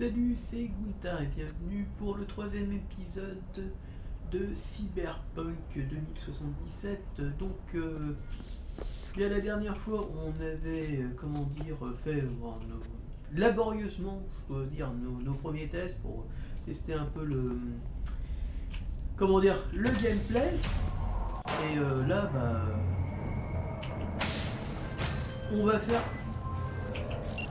Salut, c'est Gunther et bienvenue pour le 3e épisode de Cyberpunk 2077. Donc, il y a la dernière fois, on avait, fait laborieusement, je dois dire, nos premiers tests pour tester un peu le gameplay. Et là, on va faire.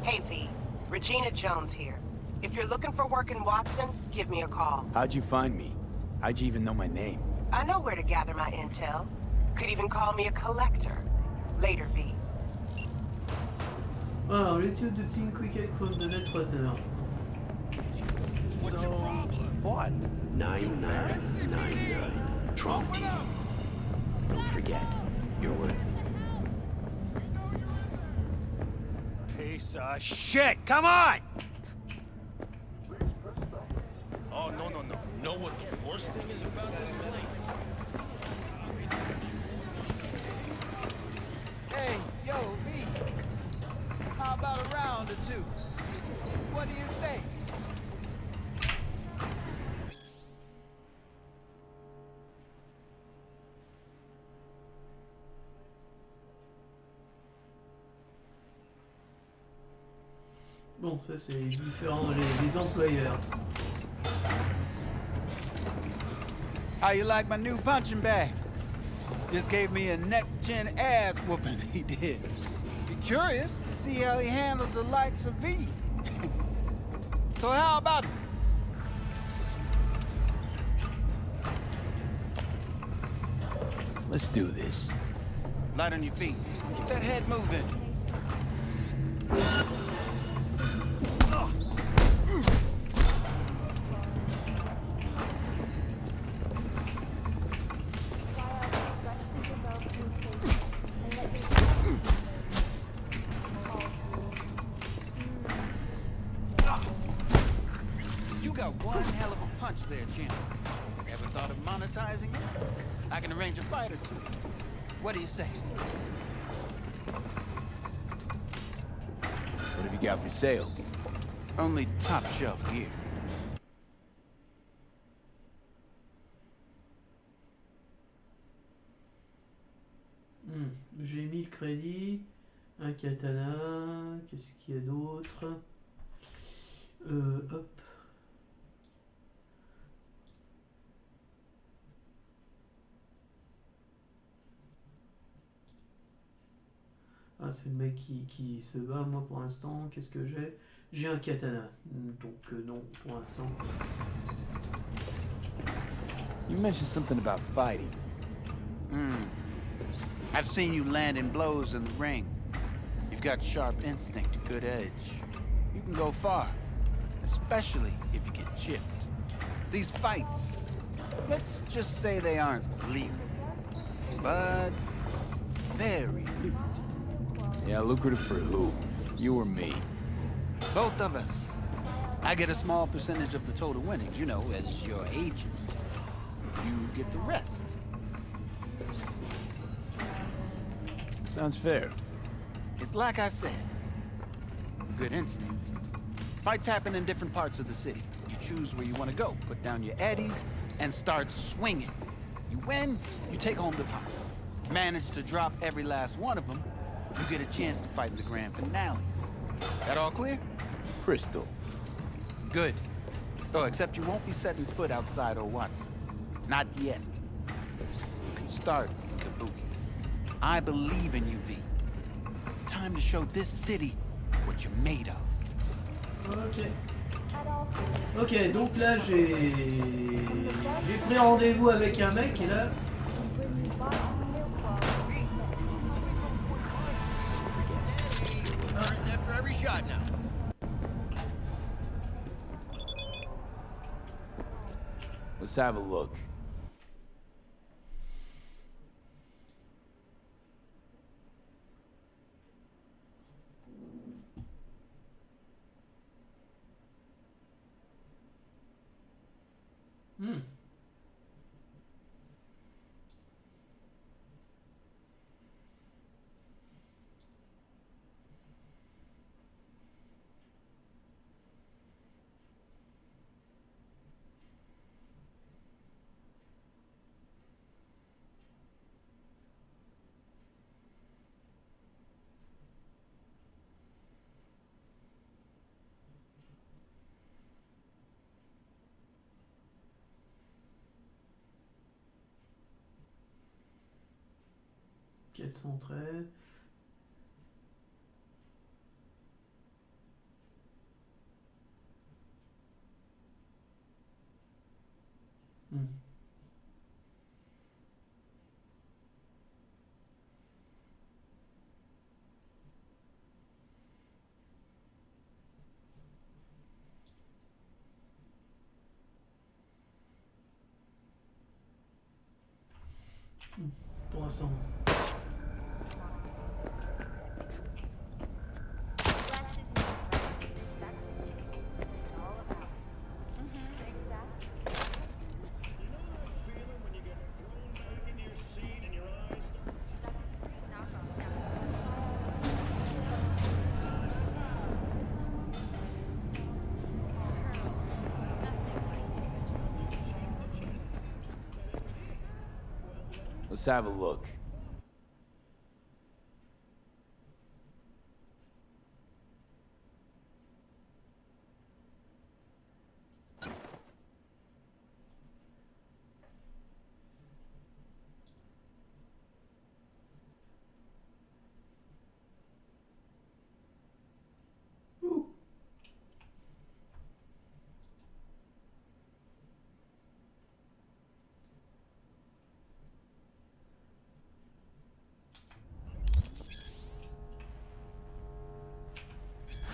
Hey V, Regina Jones here. If you're looking for work in Watson, give me a call. How'd you find me? How'd you even know my name? I know where to gather my intel. Could even call me a collector. Later, V. Alors, l'étude de Pink Quick from the Net Runner. So, what? 9999. Trump team. Don't forget, you're worth it. Piece of shit! Come on! Oh, no. Know what the worst thing is about this place? Hey, yo, V. How about a round or two? What do you say? Bon, ça c'est différent les employeurs. How you like my new punching bag? Just gave me a next-gen ass whooping, he did. Be curious to see how he handles the likes of V. So how about it? Let's do this. Light on your feet. Keep that head moving. You got one hell of a punch there, champ. Ever thought of monetizing it? I can arrange a fight or two. What do you say? What have you got for sale? Only top shelf gear. J'ai 1000 crédits, un katana, qu'est-ce qu'il y a d'autre? Hop. Ah, c'est le mec qui se bat. Moi pour l'instant, qu'est-ce que j'ai? J'ai un katana, donc non pour l'instant. You mentioned something about fighting. I've seen you landing blows in the ring. You've got sharp instinct, good edge. You can go far, especially if you get chipped. These fights, let's just say they aren't legal, but very lucrative. Yeah, lucrative for who? You or me? Both of us. I get a small percentage of the total winnings, you know, as your agent. You get the rest. Sounds fair. It's like I said, good instinct. Fights happen in different parts of the city. You choose where you want to go, put down your eddies, and start swinging. You win, you take home the pot. Manage to drop every last one of them, you get a chance to fight in the grand finale. That all clear? Crystal. Good. Oh, except you won't be setting foot outside or Watson. Not yet. You can start in Kabuki. I believe in you, V. Time to show this city what you're made of. Ok, donc là j'ai pris rendez-vous avec un mec et là. Let's have a look. 413. Pour l'instant. Let's have a look.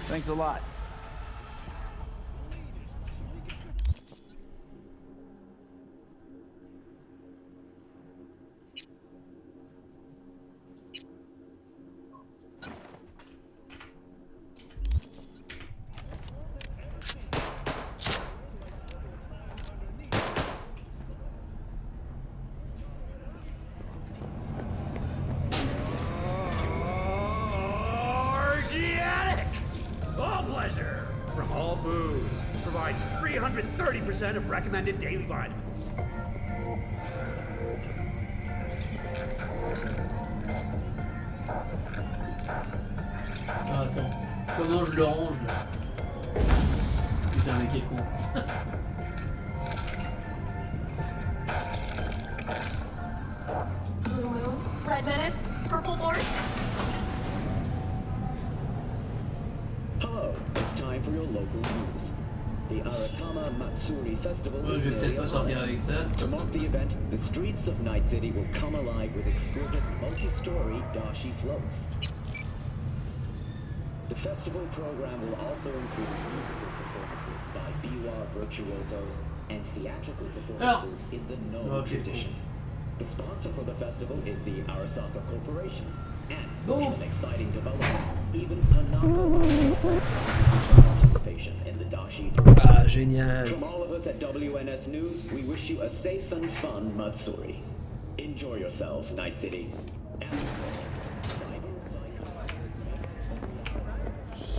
Thanks a lot. From all foods. Provides 330% of recommended daily vitamins. Ah, attends. Comment je le range là? Putain, mais quel con. Blue moon, red menace, purple force. Hello, it's time for your local news. The Aratama Matsuri Festival Je vais peut-être pas sortir avec ça. To mark the event, the streets of Night City will come alive with exquisite multi-story dashi floats. The festival program will also include musical performances by biwa virtuosos and theatrical performances in the Noh tradition. The sponsor for the festival is the Arasaka Corporation. And in an exciting development, even Hanako participation in the dashi. Ah, génial. From all of us at WNS News, we wish you a safe and fun Matsuri. Enjoy yourselves, Night City. And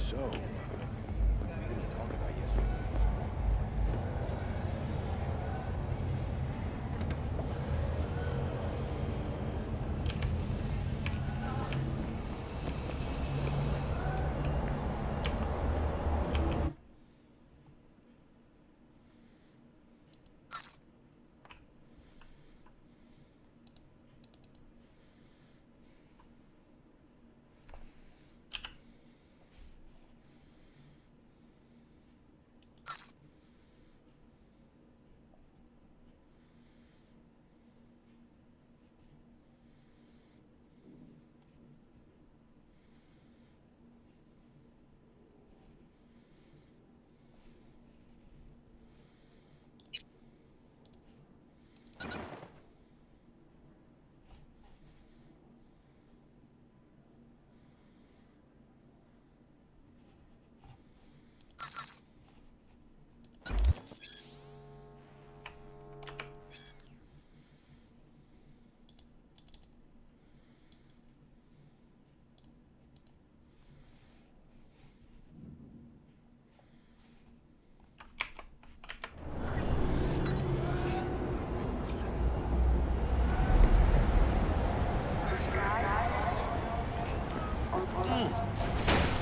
So, what are we gonna talk about yesterday?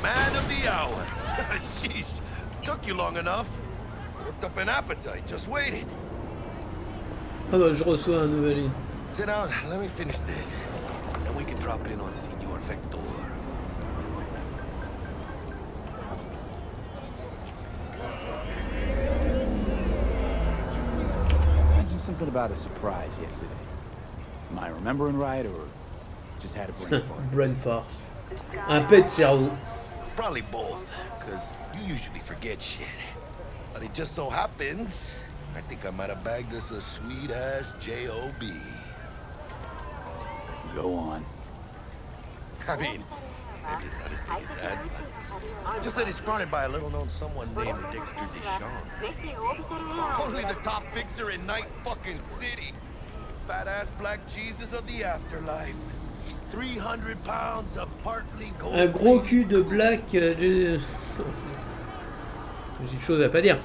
Man of the hour. Jeez, took you long enough. Worked up an appetite, just waiting. Ah bah je reçois un nouvel. Sit down, let me finish this. Then we can drop in on Senor Vector. Mentioned something about a surprise yesterday. Am I remembering right, or just had a brain fart? Brain fart. Un pet de cerveau. Probably both, because you usually forget shit. But it just so happens, I think I might have bagged us a sweet-ass J.O.B. Go on. I mean, maybe it's not as big as that, but just that it's fronted by a little-known someone named Dexter Deshawn. Only the top fixer in Night fucking City. Fat-ass black Jesus of the afterlife. 300 pounds of partly gold. Un gros cul de black. J'ai des choses à pas dire.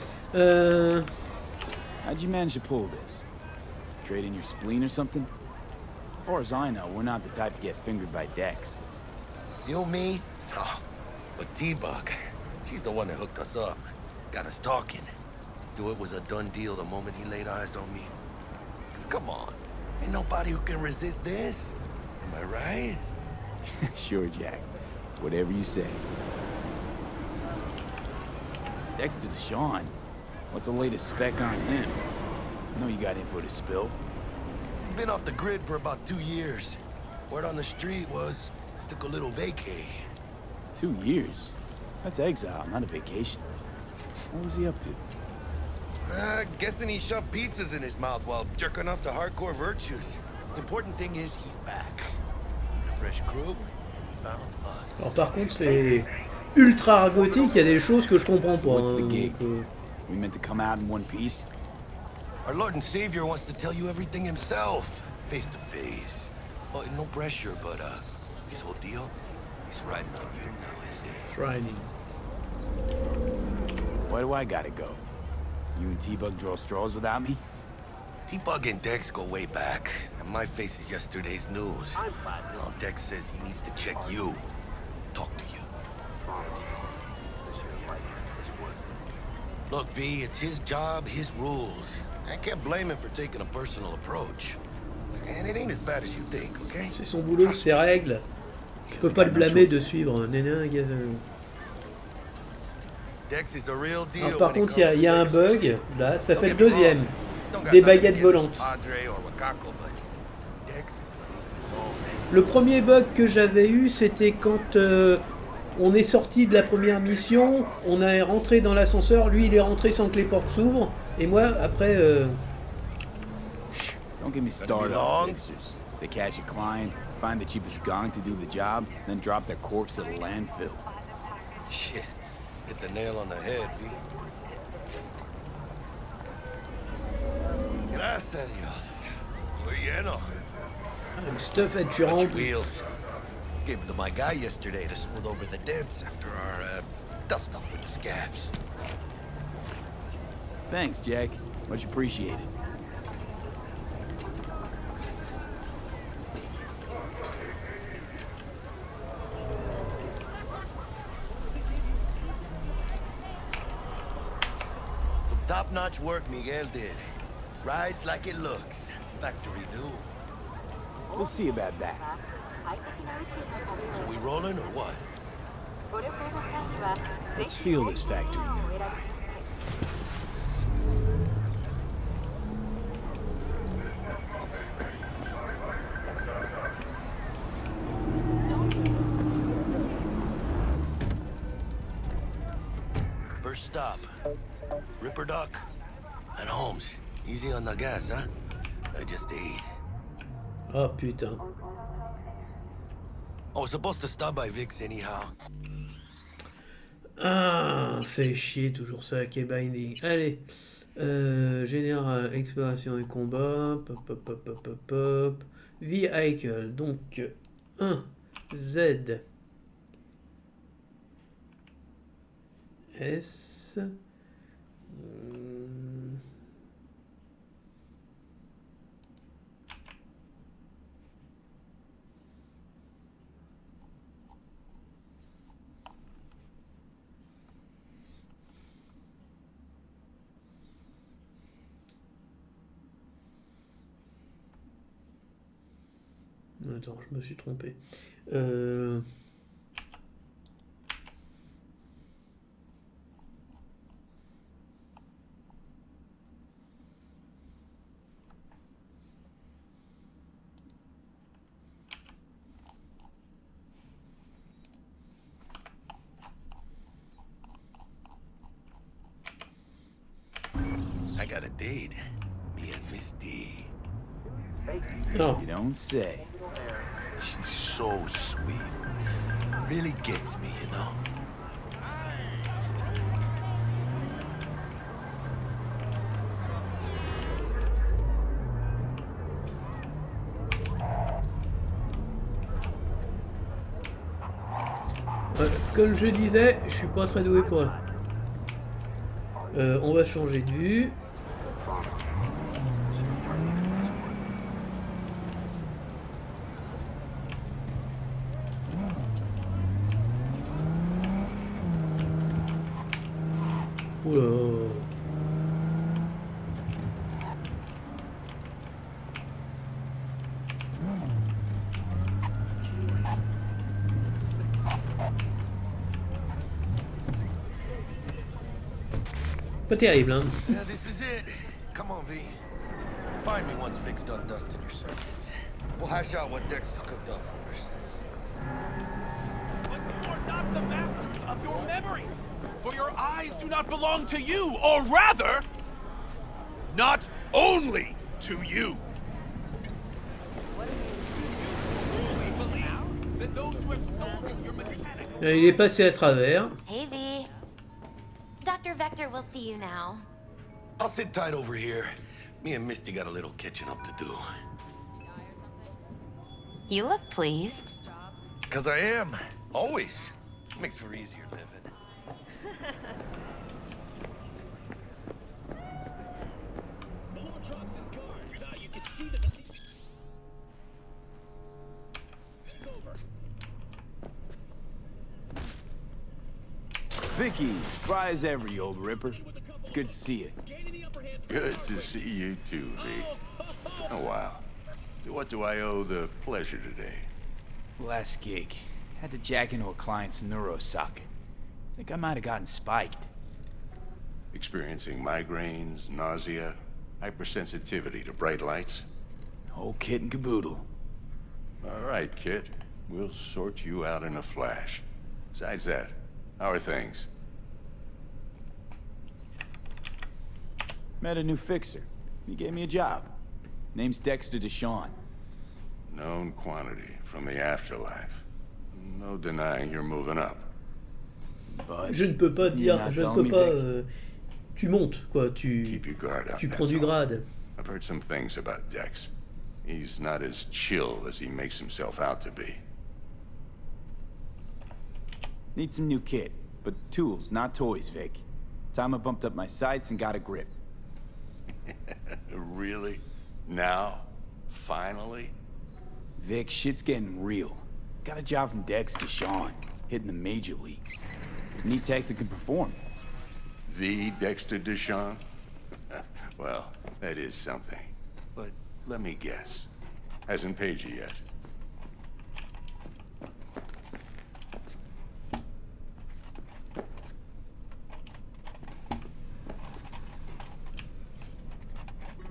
How'd you manage to pull this? Trade in your spleen or something? As far as I know, we're not the type to get fingered by Dex. You, me? Oh, but T-Bug, she's the one that hooked us up. Got us talking. Knew it was a done deal the moment he laid eyes on me. 'Cause come on, ain't nobody who can resist this. Am I right? Sure, Jack. Whatever you say. Dexter Deshawn? What's the latest spec on him? I know you got info to spill. He's been off the grid for about 2 years. Word on the street was, took a little vacay. 2 years? That's exile, not a vacation. What was he up to? Guessing he shoved pizzas in his mouth while jerking off to hardcore virtues. Important thing is he's back. He's a fresh crew, and he found us. Alors par contre c'est ultra argotique, il y a des choses que je comprends pas. What's the Hein, gig? donc, We meant to come out in one piece? Our Lord and Savior wants to tell you everything himself, face to face. Oh, no pressure, but his whole deal, he's riding on you now, is he? riding. Why do I gotta go? You and T-Bug draw straws without me? T-Bug and Dex go way back, and my face is yesterday's news. Now Dex says he needs to check you, talk to you. Look, V, it's his job, his rules. I can't blame him for taking a personal approach. And it ain't as bad as you think, okay? C'est son boulot, ses règles. Je peux pas le blâmer de suivre. Dex is a real deal. Alors par contre, il y a un bug. Là, ça fait le deuxième. Des baguettes volantes. Le premier bug que j'avais eu, c'était quand on est sorti de la première mission, on est rentré dans l'ascenseur, lui il est rentré sans que les portes s'ouvrent, et moi après... Don't get me started on fixers. They catch a client, find the cheapest gong to do the job, then drop their corpse at a landfill. Shit, hit the nail on the head, V. Gracias a Dios. Muy lleno. Stuff at your wheels. Gave them to my guy yesterday to smooth over the dents after our dust up with the scabs. Thanks, Jack. Much appreciated. Some top-notch work Miguel did. Rides like it looks. Factory new. We'll see about that. Are we rolling or what? Let's feel this factory new ride. First stop. Ripper Duck and Holmes. Easy on the gas, huh? I just ate. Oh putain. I was supposed to stop by Vic's anyhow. Ah, fait chier toujours ça, qui est binding. Allez, général, exploration et combat, pop, pop, pop, pop, pop, pop. Vehicle, donc 1, Z, S, Attends, je me suis trompé. I got a date. Me and Miss D. Oh. You don't say. She's so sweet. Really gets me, you know? Comme je disais, je suis pas très doué pour elle. On va changer de vue. Oula. Pas terrible, hein. Yeah, this is it. Come on, V. Find me once Vic's done dusting your circuits. We'll hash out what Dex has cooked up for us. But you are not the masters of your memories. For your eyes do not belong to you, or rather, not only to you. That those who have sold you your mechanic. Il est passé à travers. Hey V. Dr. Vector will see you now. I'll sit tight over here. Me and Misty got a little catching up to do. You look pleased. 'Cause I am. Always. Makes for easier living. Vicky, spry as ever, you old ripper. It's good to see you. Good to see you too, V. Oh, wow. What do I owe the pleasure today? Last gig. Had to jack into a client's neuro socket. Think I might have gotten spiked. Experiencing migraines, nausea, hypersensitivity to bright lights? Whole kit and caboodle. All right, kid. We'll sort you out in a flash. Besides that, how are things? Met a new fixer. He gave me a job. Name's Dexter Deshawn. Known quantity from the afterlife. No denying you're moving up. But Je ne peux pas dire, je ne peux pas. Tu montes, quoi. Tu prends du grade. I've heard some things about Dex. He's not as chill as he makes himself out to be. Need some new kit, but tools, not toys, Vic. Time I bumped up my sights and got a grip. Really? Now? Finally? Vic, shit's getting real. Got a job from Dex to Sean, hitting the major leagues. Need tech that can perform. The Dexter Deshawn? Well, that is something. But let me guess. Hasn't paid you yet.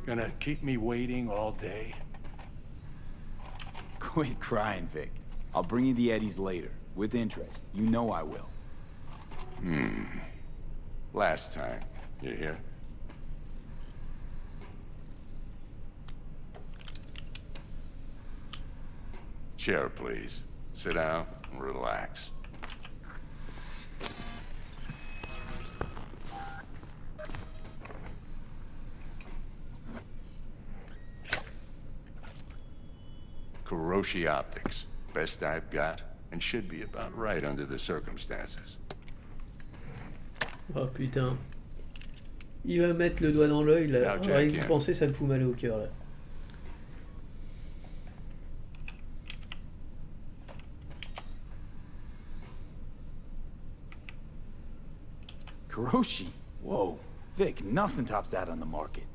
Gonna keep me waiting all day? Quit crying, Vic. I'll bring you the eddies later, with interest. You know I will. Last time, you hear? Chair, please. Sit down and relax. Kuroshi Optics. Best I've got, and should be about right under the circumstances. Oh putain. Il va mettre le doigt dans l'œil là. Rien que d'y penser, ça me fout mal au cœur là. Kuroshi? Whoa. Vic, nothing tops that on the market.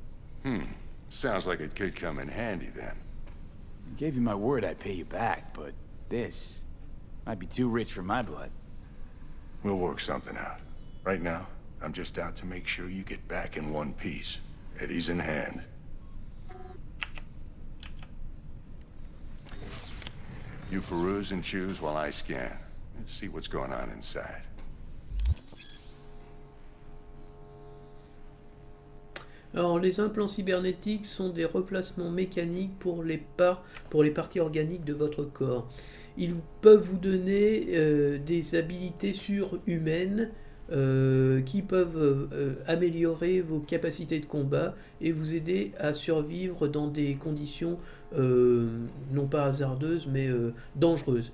Sounds like it could come in handy then. I gave you my word I'd pay you back, but this might be too rich for my blood. We'll work something out. Right now, I'm just out to make sure you get back in one piece. Eddie's in hand. You peruse and choose while I scan. See what's going on inside. Alors, les implants cybernétiques sont des replacements mécaniques pour les parties organiques de votre corps. Ils peuvent vous donner des habilités surhumaines qui peuvent améliorer vos capacités de combat et vous aider à survivre dans des conditions non pas hasardeuses mais dangereuses.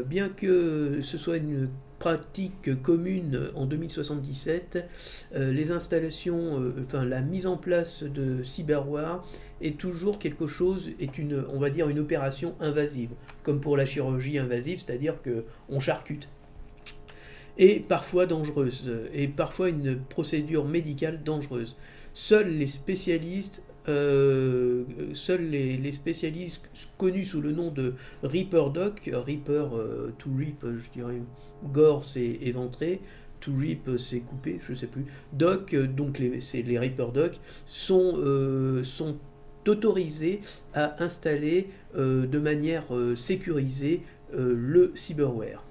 Bien que ce soit une pratique commune en 2077, les installations, la mise en place de cyberware est toujours quelque chose, on va dire une opération invasive, comme pour la chirurgie invasive, c'est-à-dire qu'on charcute. Et parfois dangereuse, et parfois une procédure médicale dangereuse. Seuls les spécialistes connus sous le nom de Reaper Doc, Reaper to Rip, je dirais, gore c'est éventrer, to rip c'est couper, je sais plus. Doc, donc c'est les Reaper Doc, sont autorisés à installer de manière sécurisée le cyberware.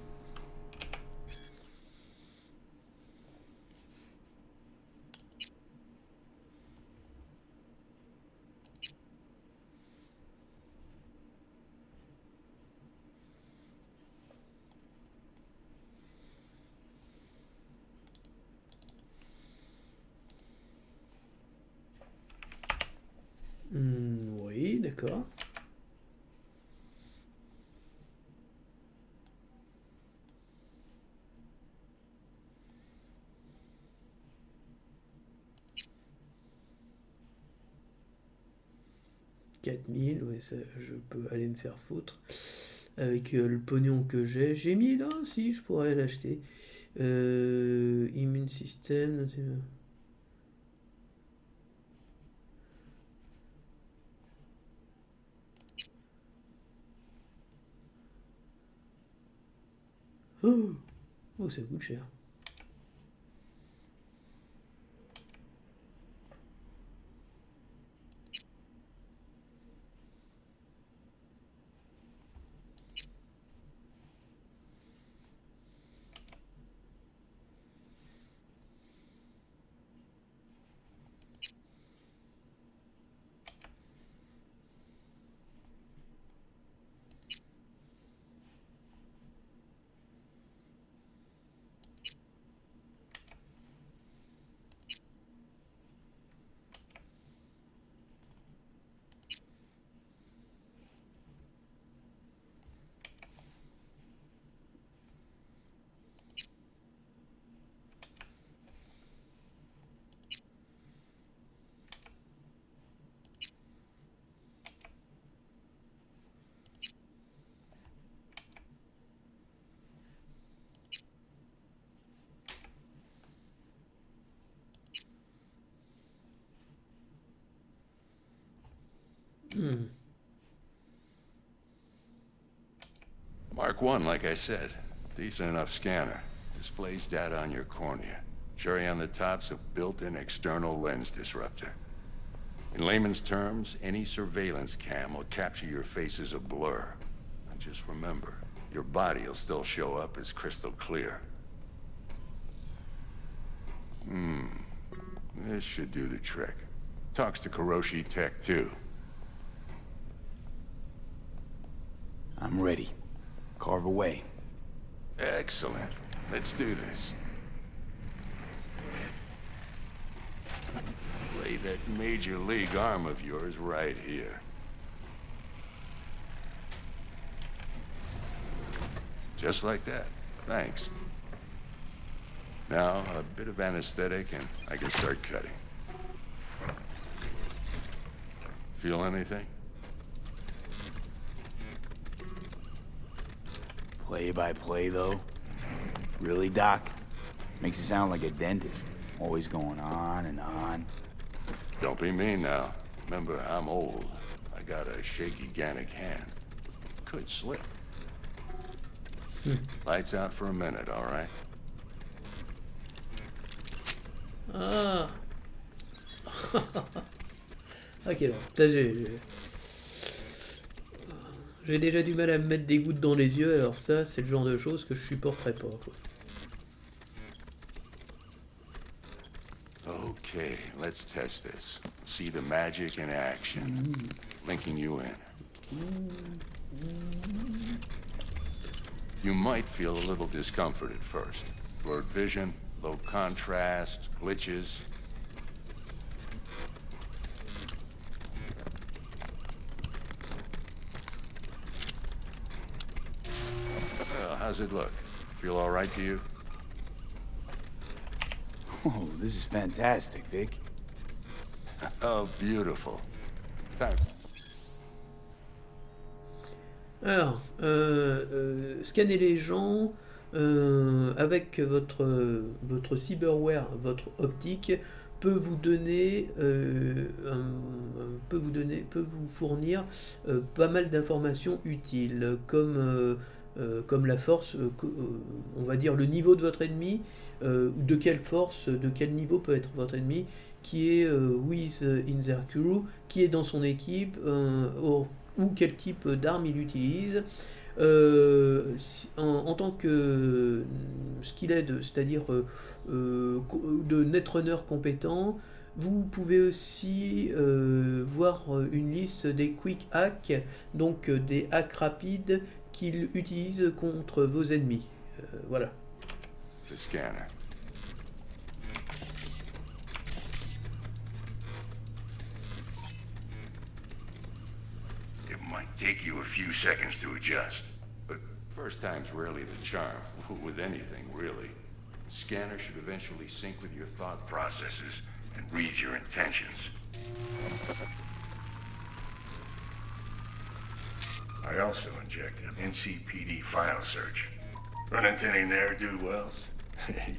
Oui, d'accord. $4000, ouais, ça, je peux aller me faire foutre avec le pognon que j'ai. J'ai mis là, si, je pourrais l'acheter. Immune system. Oh, ça coûte cher. Mark 1, like I said. Decent enough scanner. Displays data on your cornea. Cherry on the top's a built-in external lens disruptor. In layman's terms, any surveillance cam will capture your face as a blur. And just remember, your body will still show up as crystal clear. This should do the trick. Talks to Kuroshi Tech, too. I'm ready. Carve away. Excellent. Let's do this. Lay that major league arm of yours right here. Just like that. Thanks. Now, a bit of anesthetic and I can start cutting. Feel anything? Play-by-play, though? Really, Doc? Makes you sound like a dentist. Always going on and on. Don't be mean now. Remember, I'm old. I got a shaky Gannic hand. Could slip. Lights out for a minute, all right? Ah. Ok, bon, ça j'ai déjà du mal à me mettre des gouttes dans les yeux, alors ça, c'est le genre de choses que je supporterais pas, quoi. Okay, let's test this. See the magic in action. Linking you in. You might feel a little discomfort at first. Blurred vision, low contrast, glitches. Well, how's it look? Feel all right to you? Oh, this is fantastic, Vic. Oh, beautiful. Time. Alors, scanner les gens avec votre cyberware, votre optique peut vous fournir pas mal d'informations utiles, comme la force, on va dire le niveau de votre ennemi, de quelle force, de quel niveau peut être votre ennemi, qui est with in their crew, qui est dans son équipe, ou quel type d'arme il utilise. En tant que skillhead, c'est-à-dire de netrunner compétent, vous pouvez aussi voir une liste des quick hacks, donc des hacks rapides qu'il utilise contre vos ennemis. Voilà. The scanner. It might take you a few seconds to adjust, but first time's rarely the charm, with anything, really. The scanner should eventually sync with your thought processes and read your intentions. I also injected NCPD file search. Run into any ne'er-do-wells?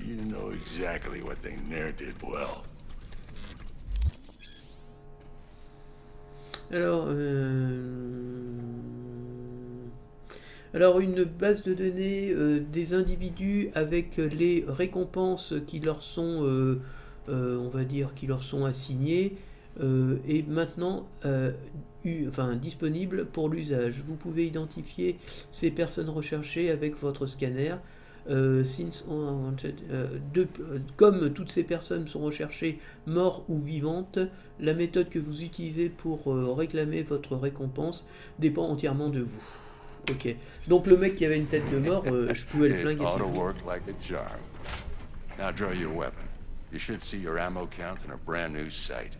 You know exactly what they ne'er did well. Alors une base de données des individus avec les récompenses qui leur sont, on va dire, qui leur sont assignées, est maintenant disponible pour l'usage. Vous pouvez identifier ces personnes recherchées avec votre scanner. Comme toutes ces personnes sont recherchées mortes ou vivantes, la méthode que vous utilisez pour réclamer votre récompense dépend entièrement de vous. Ok. Donc le mec qui avait une tête de mort, je pouvais le flinguer. Now draw your weapon. You should see your ammo count in a brand new sight.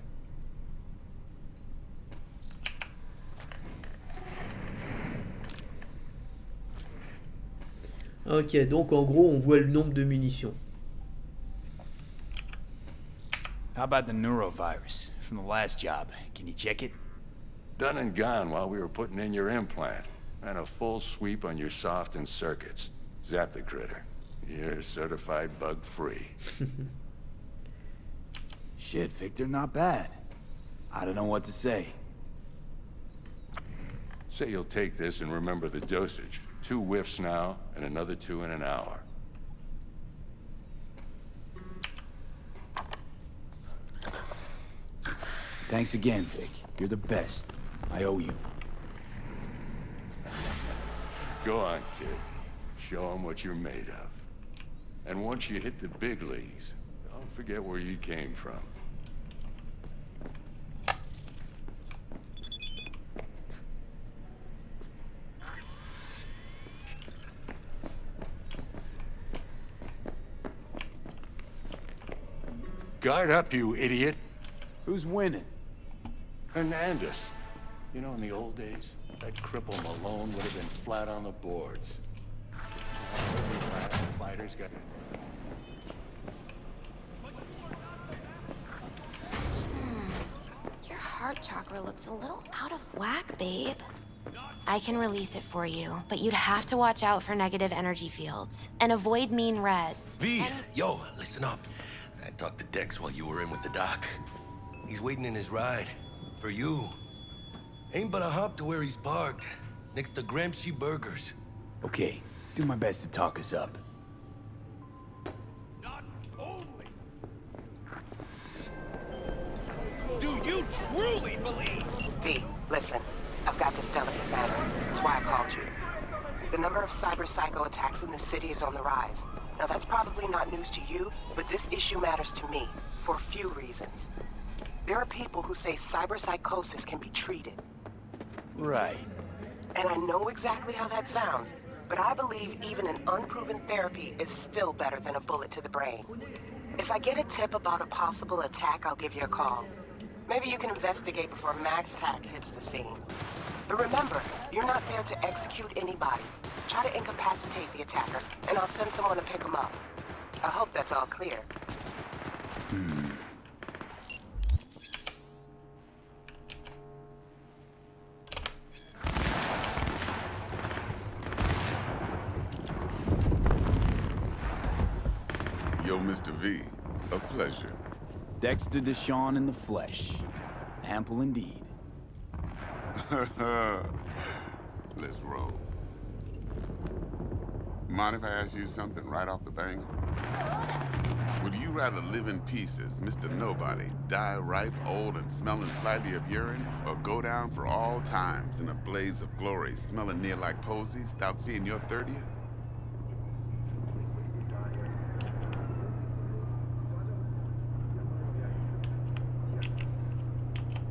Ok, donc en gros on voit le nombre de munitions. How about the neurovirus from the last job? Can you check it? Done and gone while we were putting in your implant. And a full sweep on your soft and circuits. Zap the critter. You're certified bug-free. Shit, Victor, not bad. I don't know what to say. Say you'll take this and remember the dosage. 2 whiffs now, and another 2 in an hour. Thanks again, Vic. You're the best. I owe you. Go on, kid. Show them what you're made of. And once you hit the big leagues, don't forget where you came from. Guard up, you idiot. Who's winning? Hernandez. You know, in the old days, that cripple Malone would have been flat on the boards. Fighters got... Your heart chakra looks a little out of whack, babe. I can release it for you, but you'd have to watch out for negative energy fields and avoid mean reds. V, yo, listen up. I talked to Dex while you were in with the doc. He's waiting in his ride. For you. Ain't but a hop to where he's parked, next to Gramsci Burgers. Okay, do my best to talk us up. Not only do you truly believe? V, listen. I've got this delicate matter. That's why I called you. The number of cyber psycho attacks in the city is on the rise. Now that's probably not news to you, but this issue matters to me for a few reasons. There are people who say cyber psychosis can be treated. Right. And I know exactly how that sounds, but I believe even an unproven therapy is still better than a bullet to the brain. If I get a tip about a possible attack, I'll give you a call. Maybe you can investigate before MaxTac hits the scene. But remember, you're not there to execute anybody. Try to incapacitate the attacker, and I'll send someone to pick him up. I hope that's all clear. Yo, Mr. V, a pleasure. Dexter Deshawn in the flesh. Ample indeed. Let's roll. Mind if I ask you something right off the bank? Would you rather live in peace as Mr. Nobody, die ripe, old, and smelling slightly of urine, or go down for all times in a blaze of glory, smelling near like posies, without seeing your 30th?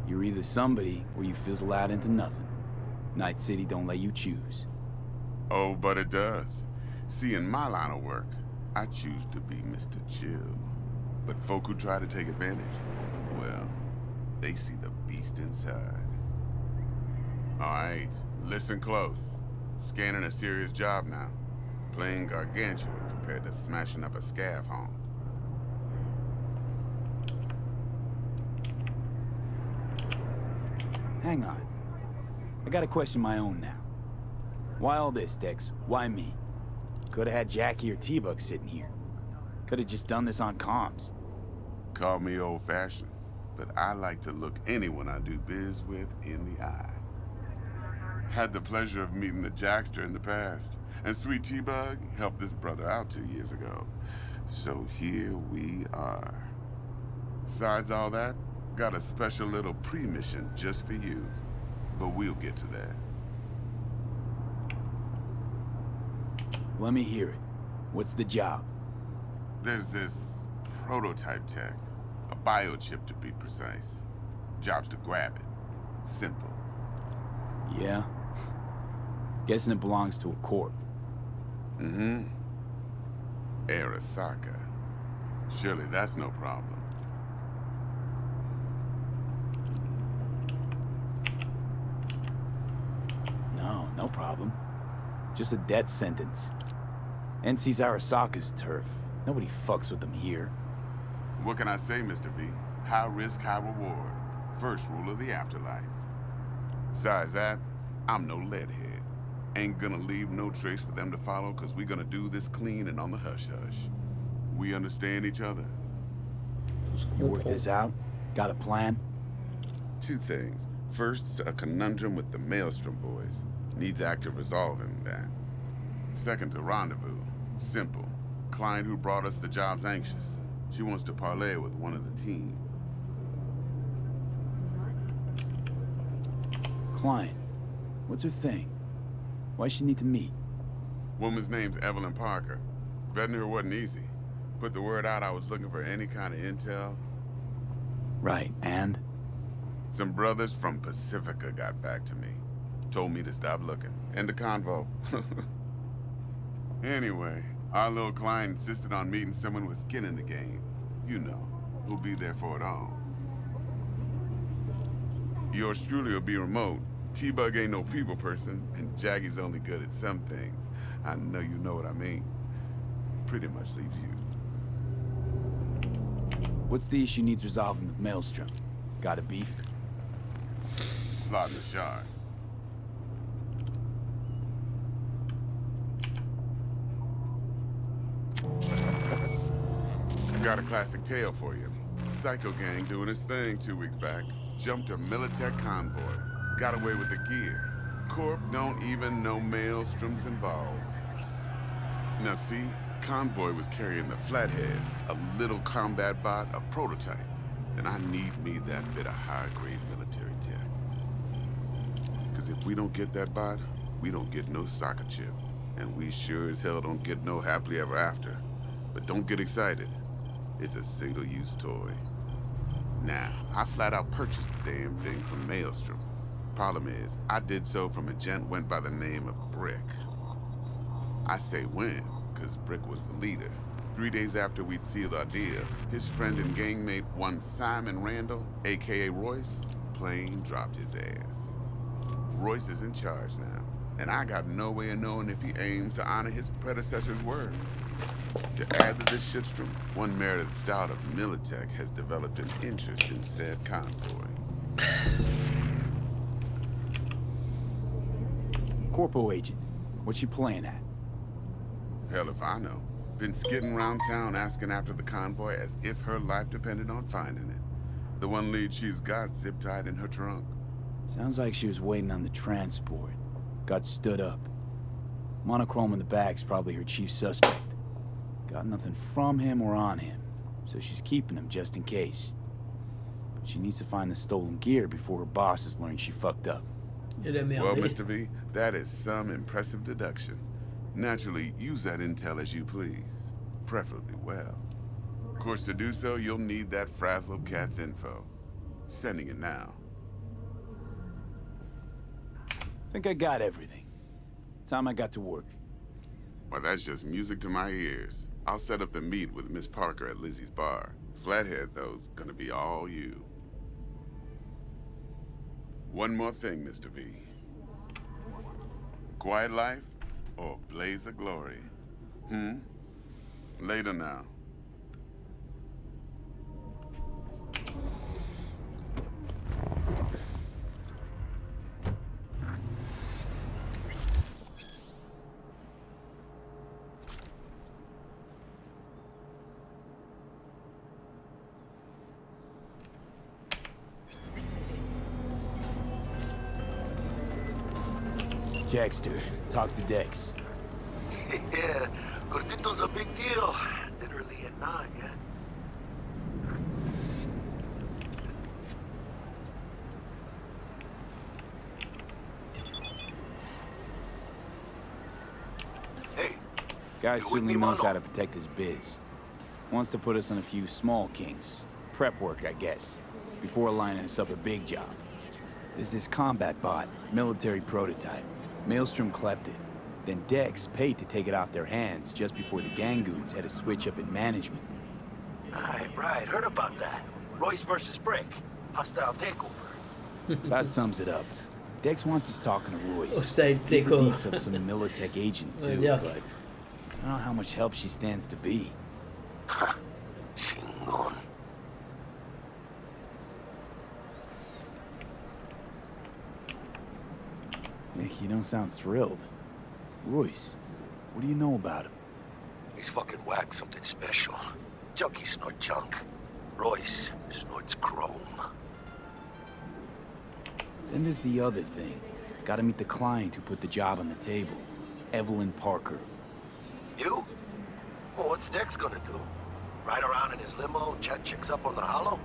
You're either somebody or you fizzle out into nothing. Night City don't let you choose. Oh, but it does. See, in my line of work, I choose to be Mr. Chill. But folk who try to take advantage, well, they see the beast inside. All right, listen close. Scanning a serious job now. Playing gargantuan compared to smashing up a scav home. Hang on. I got a question of my own now. Why all this, Dex? Why me? Could've had Jackie or T-Bug sitting here. Could've just done this on comms. Call me old-fashioned, but I like to look anyone I do biz with in the eye. Had the pleasure of meeting the Jackster in the past, and Sweet T-Bug helped this brother out 2 years ago. So here we are. Besides all that, got a special little pre-mission just for you. But we'll get to that. Let me hear it. What's the job? There's this prototype tech. A biochip to be precise. Job's to grab it. Simple. Yeah? Guessing it belongs to a corp. Mm-hmm. Arasaka. Surely that's no problem. No problem. Just a death sentence. NC's Arasaka's turf. Nobody fucks with them here. What can I say, Mr. V? High risk, high reward. First rule of the afterlife. Besides that, I'm no leadhead. Ain't gonna leave no trace for them to follow, cause we gonna do this clean and on the hush-hush. We understand each other. You work this out? Got a plan? Two things. First, a conundrum with the Maelstrom boys. Needs active resolving that. Second, a rendezvous. Simple. Client who brought us the job's anxious. She wants to parlay with one of the team. Client. What's her thing? Why she need to meet? Woman's name's Evelyn Parker. Vetting her wasn't easy. Put the word out I was looking for any kind of intel. Right, and? Some brothers from Pacifica got back to me. Told me to stop looking. End the convo. Anyway, our little client insisted on meeting someone with skin in the game. You know, who'll be there for it all. Yours truly will be remote. T-Bug ain't no people person, and Jaggy's only good at some things. I know you know what I mean. Pretty much leaves you. What's the issue needs resolving with Maelstrom? Got a beef? Slot in the shard. Got a classic tale for you. Psycho gang doing his thing 2 weeks back. Jumped a Militech convoy. got away with the gear. Corp don't even know Maelstrom's involved. Now see, Convoy was carrying the Flathead, a little combat bot, a prototype. And I need me that bit of high-grade military tech. Because if we don't get that bot, we don't get no soccer chip. And we sure as hell don't get no happily ever after. But don't get excited. It's a single-use toy. Now, I flat out purchased the damn thing from Maelstrom. Problem is, I did so from a gent went by the name of Brick. I say when, because Brick was the leader. 3 days after we'd sealed our deal, his friend and gangmate, one Simon Randall, aka Royce, plain dropped his ass. Royce is in charge now, and I got no way of knowing if he aims to honor his predecessor's word. To add to this shitstorm, one Meredith Stout of Militech has developed an interest in said convoy. Corpo agent, what's she playing at? Hell if I know. Been skidding around town asking after the convoy as if her life depended on finding it. The one lead she's got zip-tied in her trunk. Sounds like she was waiting on the transport. Got stood up. Monochrome in the back's probably her chief suspect. Got nothing from him or on him, so she's keeping him just in case. But she needs to find the stolen gear before her bosses learn she fucked up. Well, Mr. V, that is some impressive deduction. Naturally, use that intel as you please, preferably well. Of course, to do so, you'll need that frazzled cat's info. Sending it now. Think I got everything. Time I got to work. Well, that's just music to my ears. I'll set up the meet with Miss Parker at Lizzie's bar. Flathead, though's gonna be all you. One more thing, Mr. V. Quiet life or blaze of glory? Later now. Jackster, talk to Dex. Yeah, Gordito's a big deal. Literally and not, yeah. Hey. Guy certainly knows how to protect his biz. Wants to put us on a few small kinks. Prep work, I guess. Before lining us up a big job. There's this combat bot, military prototype. Maelstrom clept it. Then Dex paid to take it off their hands just before the Gangoons had a switch up in management. Right. Heard about that. Royce versus Brick. Hostile takeover. About sums it up. Dex wants us talking to Royce. Hostile Get the takeover. deets of some Militech agent too, Yeah. but I don't know how much help she stands to be. Chingon. You don't sound thrilled. Royce, what do you know about him? He's fucking whack, something special. Junkies snort junk. Royce snorts chrome. Then there's the other thing. Gotta meet the client who put the job on the table. Evelyn Parker. You? Well, what's Dex gonna do? Ride around in his limo, chat chicks up on the hollow?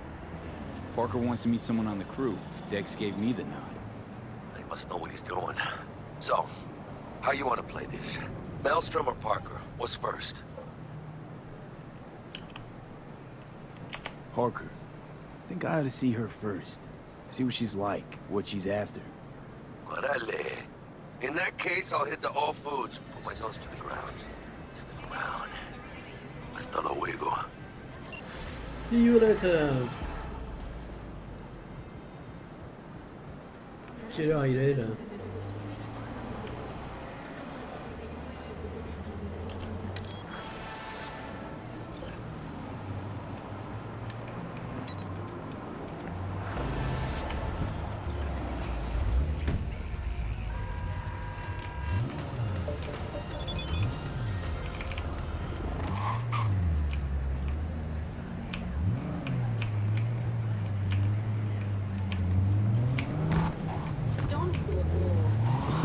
Parker wants to meet someone on the crew. Dex gave me the nod. He must know what he's doing. So, how you want to play this? Maelstrom or Parker? What's first? Parker. I think I ought to see her first. See what she's like, what she's after. Orale. In that case, I'll hit the all foods. Put my nose to the ground. Sniff around. Hasta luego. See you later. Quelle heure il est là?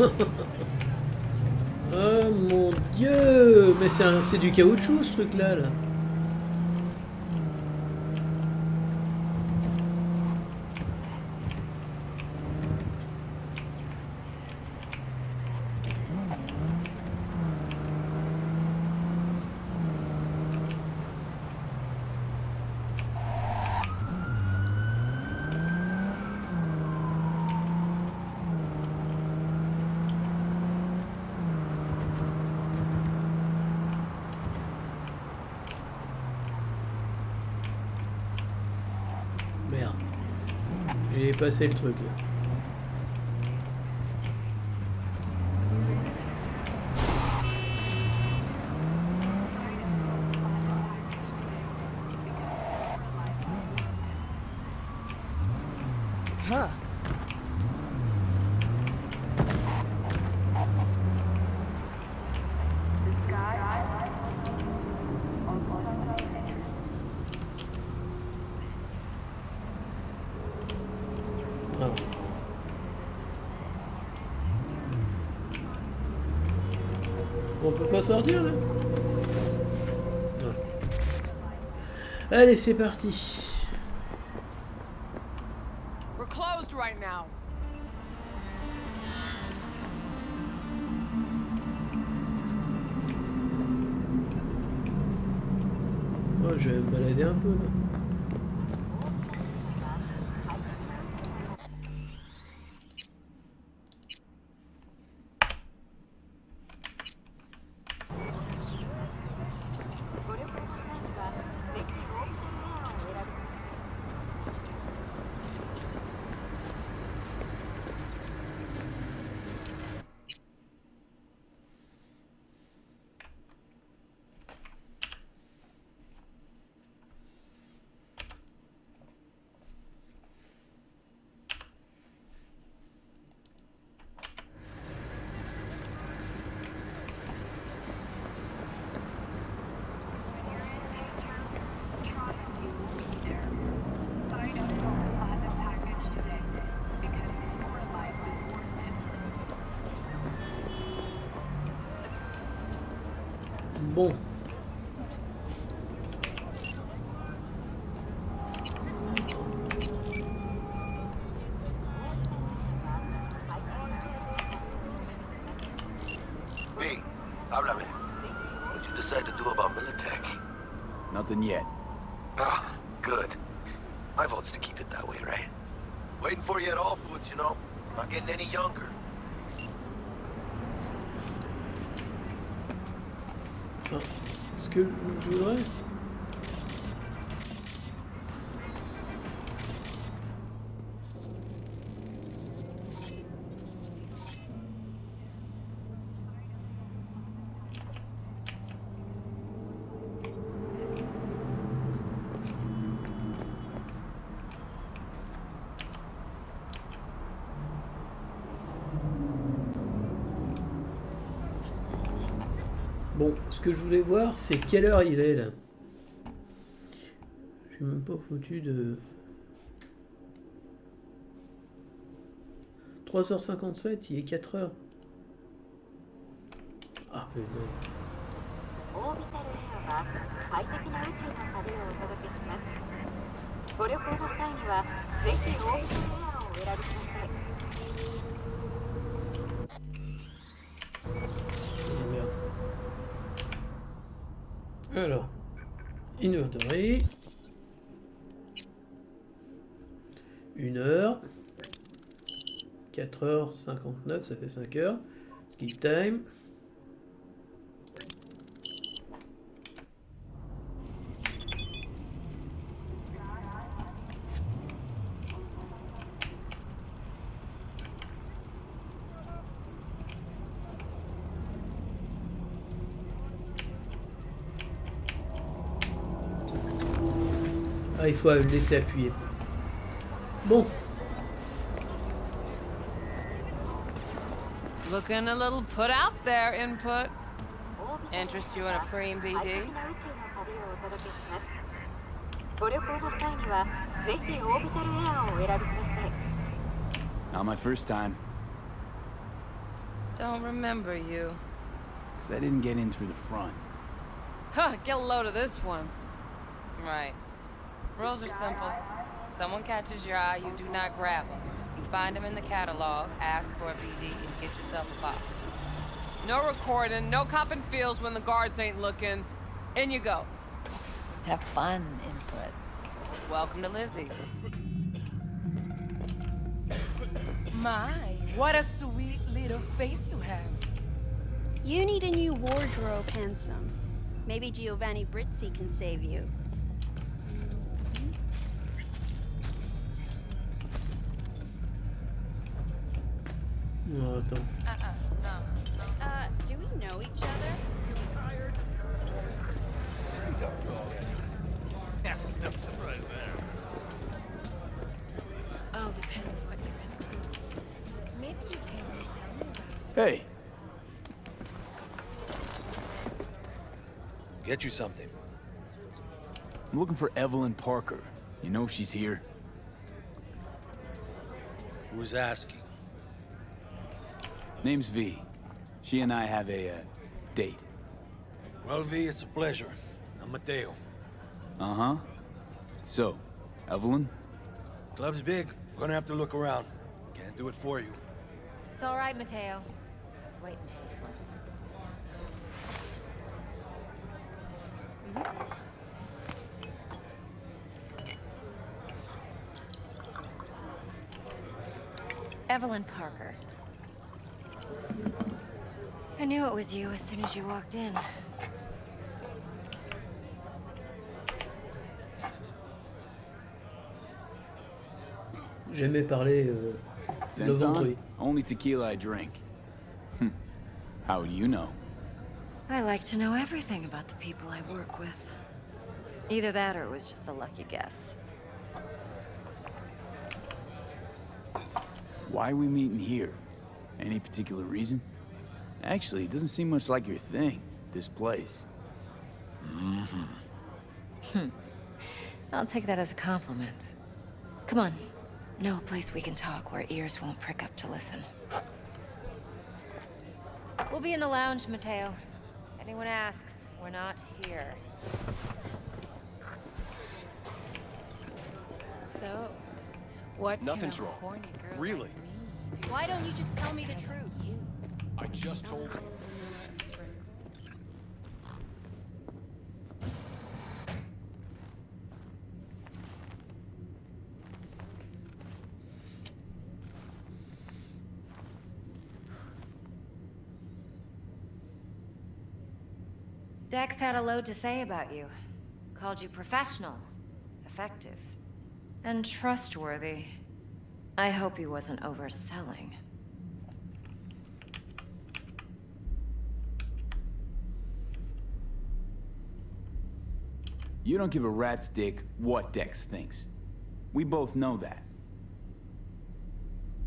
Oh mon dieu! Mais c'est du caoutchouc ce truc là. Merde. J'ai passé le truc là. Huh. Ah. On peut pas sortir là? Non. Allez, c'est parti. We're closed right now. Oh, je vais me balader un peu là. Bon. Hey, háblame. What'd you decide to do about Militech? Nothing yet. Ah, good. My vote's to keep it that way, right? Waiting for you at all foods, you know? Not getting any younger. Ah, ce que je voudrais... Bon, ce que je voulais voir, c'est quelle heure il est là. Je suis même pas foutu de... 3h57, il est 4h. Ah, mais non. Alors, inventory, 1h, 4h59, ça fait 5h, skip time. Ah, il faut laisser appuyer. Bon. Looking a little put out there, input. Interest you in a Preem BD? Not my first time. Don't remember you. 'Cause I didn't get in through the front. Huh, get a load of this one. Right. Rules are simple. Someone catches your eye, you do not grab them. You find them in the catalog, ask for a BD, and get yourself a box. No recording, no copping feels when the guards ain't looking. In you go. Have fun, input. Welcome to Lizzie's. My, what a sweet little face you have. You need a new wardrobe, handsome. Maybe Giovanni Brizzi can save you. Oh, attends. Do we know each other? Tired? Yeah, no surprise there. Oh, depends what you're into. Maybe you can tell me about it. Hey. Get you something. I'm looking for Evelyn Parker. You know if she's here? Who's asking? Name's V. She and I have a date. Well, V, it's a pleasure. I'm Mateo. Uh-huh. So, Evelyn? Club's big. Gonna have to look around. Can't do it for you. It's all right, Mateo. I was waiting for this one. Evelyn Parker. I knew it was you as soon as you walked in. J'aimais parler le ventre. Only tequila I drink. How do you know? I like to know everything about the people I work with. Either that or it was just a lucky guess. Why are we meeting here? Any particular reason? Actually, it doesn't seem much like your thing, this place. I'll take that as a compliment. Come on. Know a place we can talk where ears won't prick up to listen. We'll be in the lounge, Mateo. Anyone asks, we're not here. So, what Nothing's can a wrong. horny girl Really? like me do? Why don't you just tell me the truth? I just told you. Dex had a load to say about you. Called you professional, effective, and trustworthy. I hope he wasn't overselling. You don't give a rat's dick what Dex thinks. We both know that.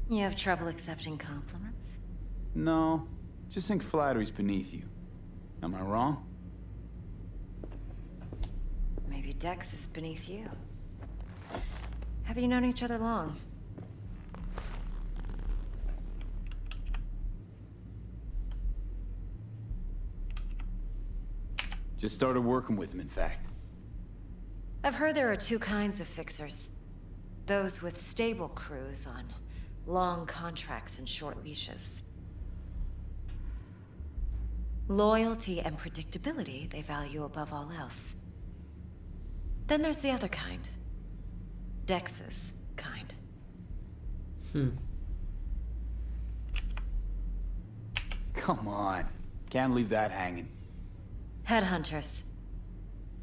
You have trouble accepting compliments? No, just think flattery's beneath you. Am I wrong? Maybe Dex is beneath you. Have you known each other long? Just started working with him, in fact. I've heard there are two kinds of fixers. Those with stable crews on long contracts and short leashes. Loyalty and predictability they value above all else. Then there's the other kind. Dex's kind. Come on. Can't leave that hanging. Headhunters.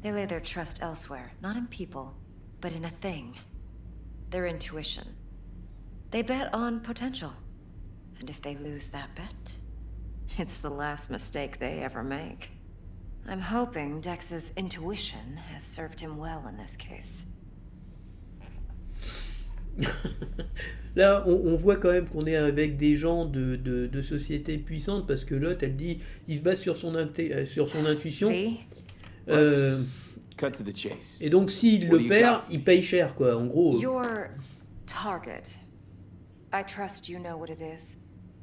They lay their trust elsewhere, not in people, but in a thing. Their intuition. They bet on potential. And if they lose that bet, it's the last mistake they ever make. I'm hoping Dex's intuition has served him well in this case. Là, on voit quand même qu'on est avec des gens de sociétés puissantes parce que l'autre, elle dit, il se base sur son intuition. Cut to the chase. Et donc, s'il le perd, il paye cher, quoi. En gros. Your target. I trust you know what it is.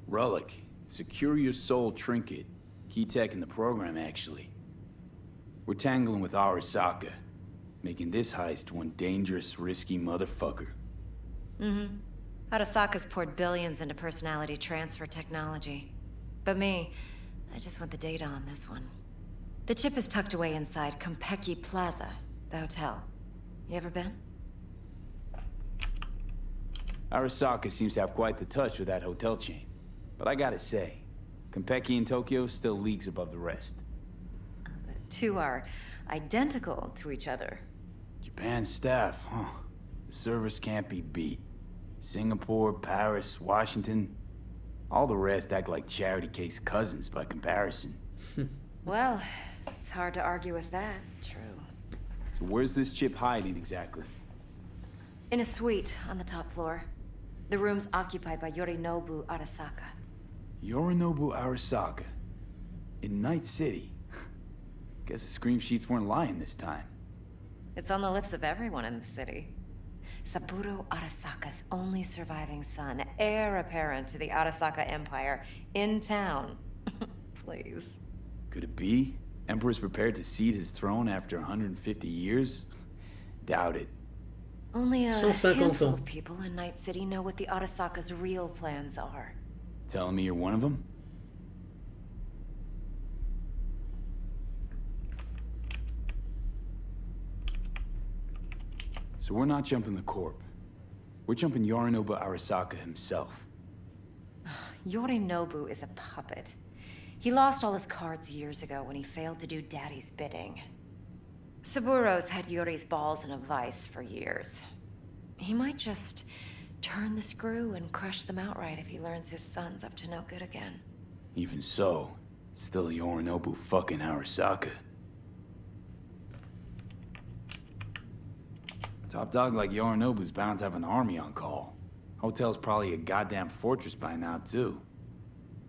Relic. Secure your soul trinket. Key tech in the program, actually. We're tangling with Arasaka, making this heist one dangerous, risky motherfucker. Mm-hmm. Arasaka's poured billions into personality transfer technology. But me, I just want the data on this one. The chip is tucked away inside Konpeki Plaza, the hotel. You ever been? Arasaka seems to have quite the touch with that hotel chain. But I gotta say, Konpeki in Tokyo still leagues above the rest. The two are identical to each other. Japan's staff, huh? The service can't be beat. Singapore, Paris, Washington. All the rest act like charity case cousins by comparison. Well, it's hard to argue with that. True. So where's this chip hiding exactly? In a suite on the top floor. The room's occupied by Yorinobu Arasaka. Yorinobu Arasaka? In Night City? Guess the scream sheets weren't lying this time. It's on the lips of everyone in the city. Saburo Arasaka's only surviving son, heir apparent to the Arasaka Empire, in town. Please. Could it be? Emperor's prepared to cede his throne after 150 years? Doubt it. Only a 150 handful ans. of people in Night City know what the Arasaka's real plans are. Telling me you're one of them? So we're not jumping the Corp. We're jumping Yorinobu Arasaka himself. Yorinobu is a puppet. He lost all his cards years ago when he failed to do Daddy's bidding. Saburo's had Yuri's balls in a vice for years. He might just turn the screw and crush them outright if he learns his son's up to no good again. Even so, it's still Yorinobu fucking Arasaka. Top dog like Yorinobu's bound to have an army on call. Hotel's probably a goddamn fortress by now, too.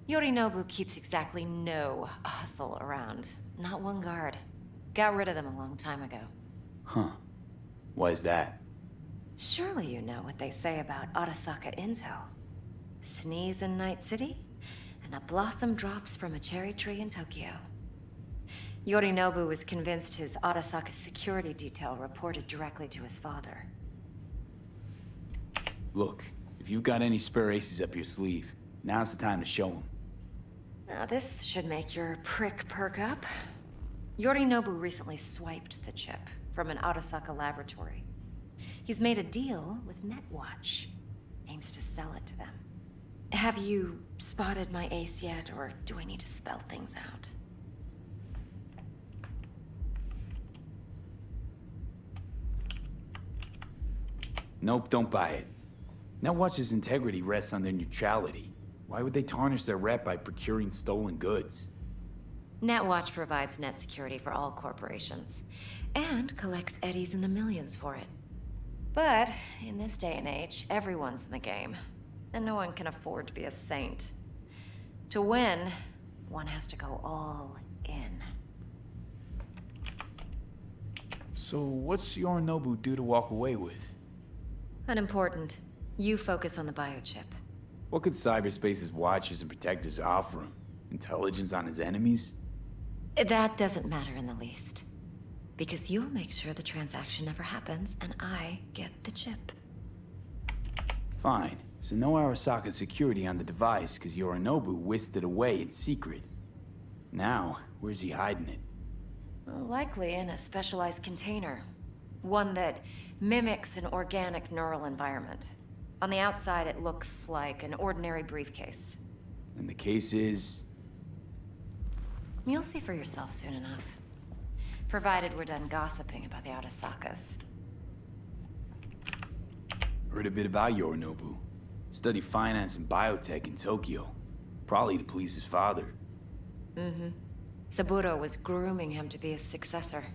Yorinobu keeps exactly no hustle around. Not one guard. Got rid of them a long time ago. Huh. Why is that? Surely you know what they say about Arasaka intel. Sneeze in Night City, and a blossom drops from a cherry tree in Tokyo. Yorinobu was convinced his Arasaka security detail reported directly to his father. Look, if you've got any spare aces up your sleeve, now's the time to show them. Now this should make your prick perk up. Yorinobu recently swiped the chip from an Arasaka laboratory. He's made a deal with Netwatch. Aims to sell it to them. Have you spotted my ace yet, or do I need to spell things out? Nope, don't buy it. Netwatch's integrity rests on their neutrality. Why would they tarnish their rep by procuring stolen goods? Netwatch provides net security for all corporations, and collects eddies in the millions for it. But in this day and age, everyone's in the game, and no one can afford to be a saint. To win, one has to go all in. So what's Yorinobu due to walk away with? Unimportant. You focus on the biochip. What could cyberspace's watchers and protectors offer him? Intelligence on his enemies? That doesn't matter in the least. Because you'll make sure the transaction never happens, and I get the chip. Fine. So no Arasaka security on the device, because Yorinobu whisked it away in secret. Now, where's he hiding it? Well, likely in a specialized container. One that mimics an organic neural environment. On the outside, it looks like an ordinary briefcase. And the case is? You'll see for yourself soon enough. Provided we're done gossiping about the Arasakas. Heard a bit about Yorinobu. Studied finance and biotech in Tokyo. Probably to please his father. Mm-hmm. Saburo was grooming him to be his successor.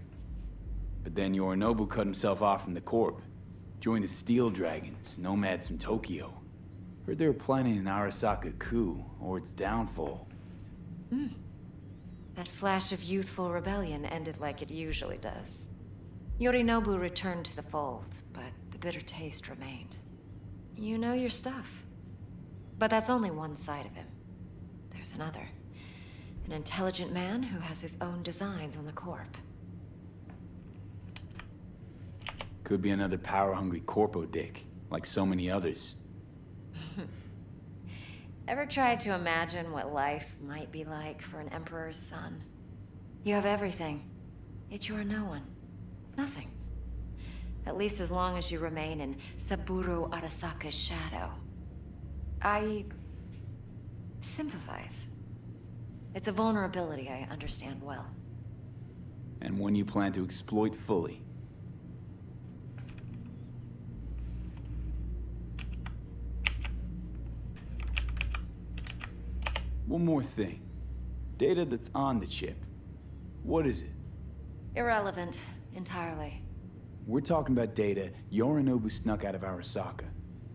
But then Yorinobu cut himself off from the Corp. Joined the Steel Dragons, nomads from Tokyo. Heard they were planning an Arasaka coup, or its downfall. That flash of youthful rebellion ended like it usually does. Yorinobu returned to the fold, but the bitter taste remained. You know your stuff. But that's only one side of him. there's another. An intelligent man who has his own designs on the corp. Could be another power-hungry corpo dick, like so many others. Ever tried to imagine what life might be like for an emperor's son? You have everything, yet you are no one. Nothing. At least as long as you remain in Saburo Arasaka's shadow. I sympathize. It's a vulnerability I understand well. And one you plan to exploit fully. One more thing. Data that's on the chip. What is it? Irrelevant, entirely. We're talking about data Yorinobu snuck out of Arasaka.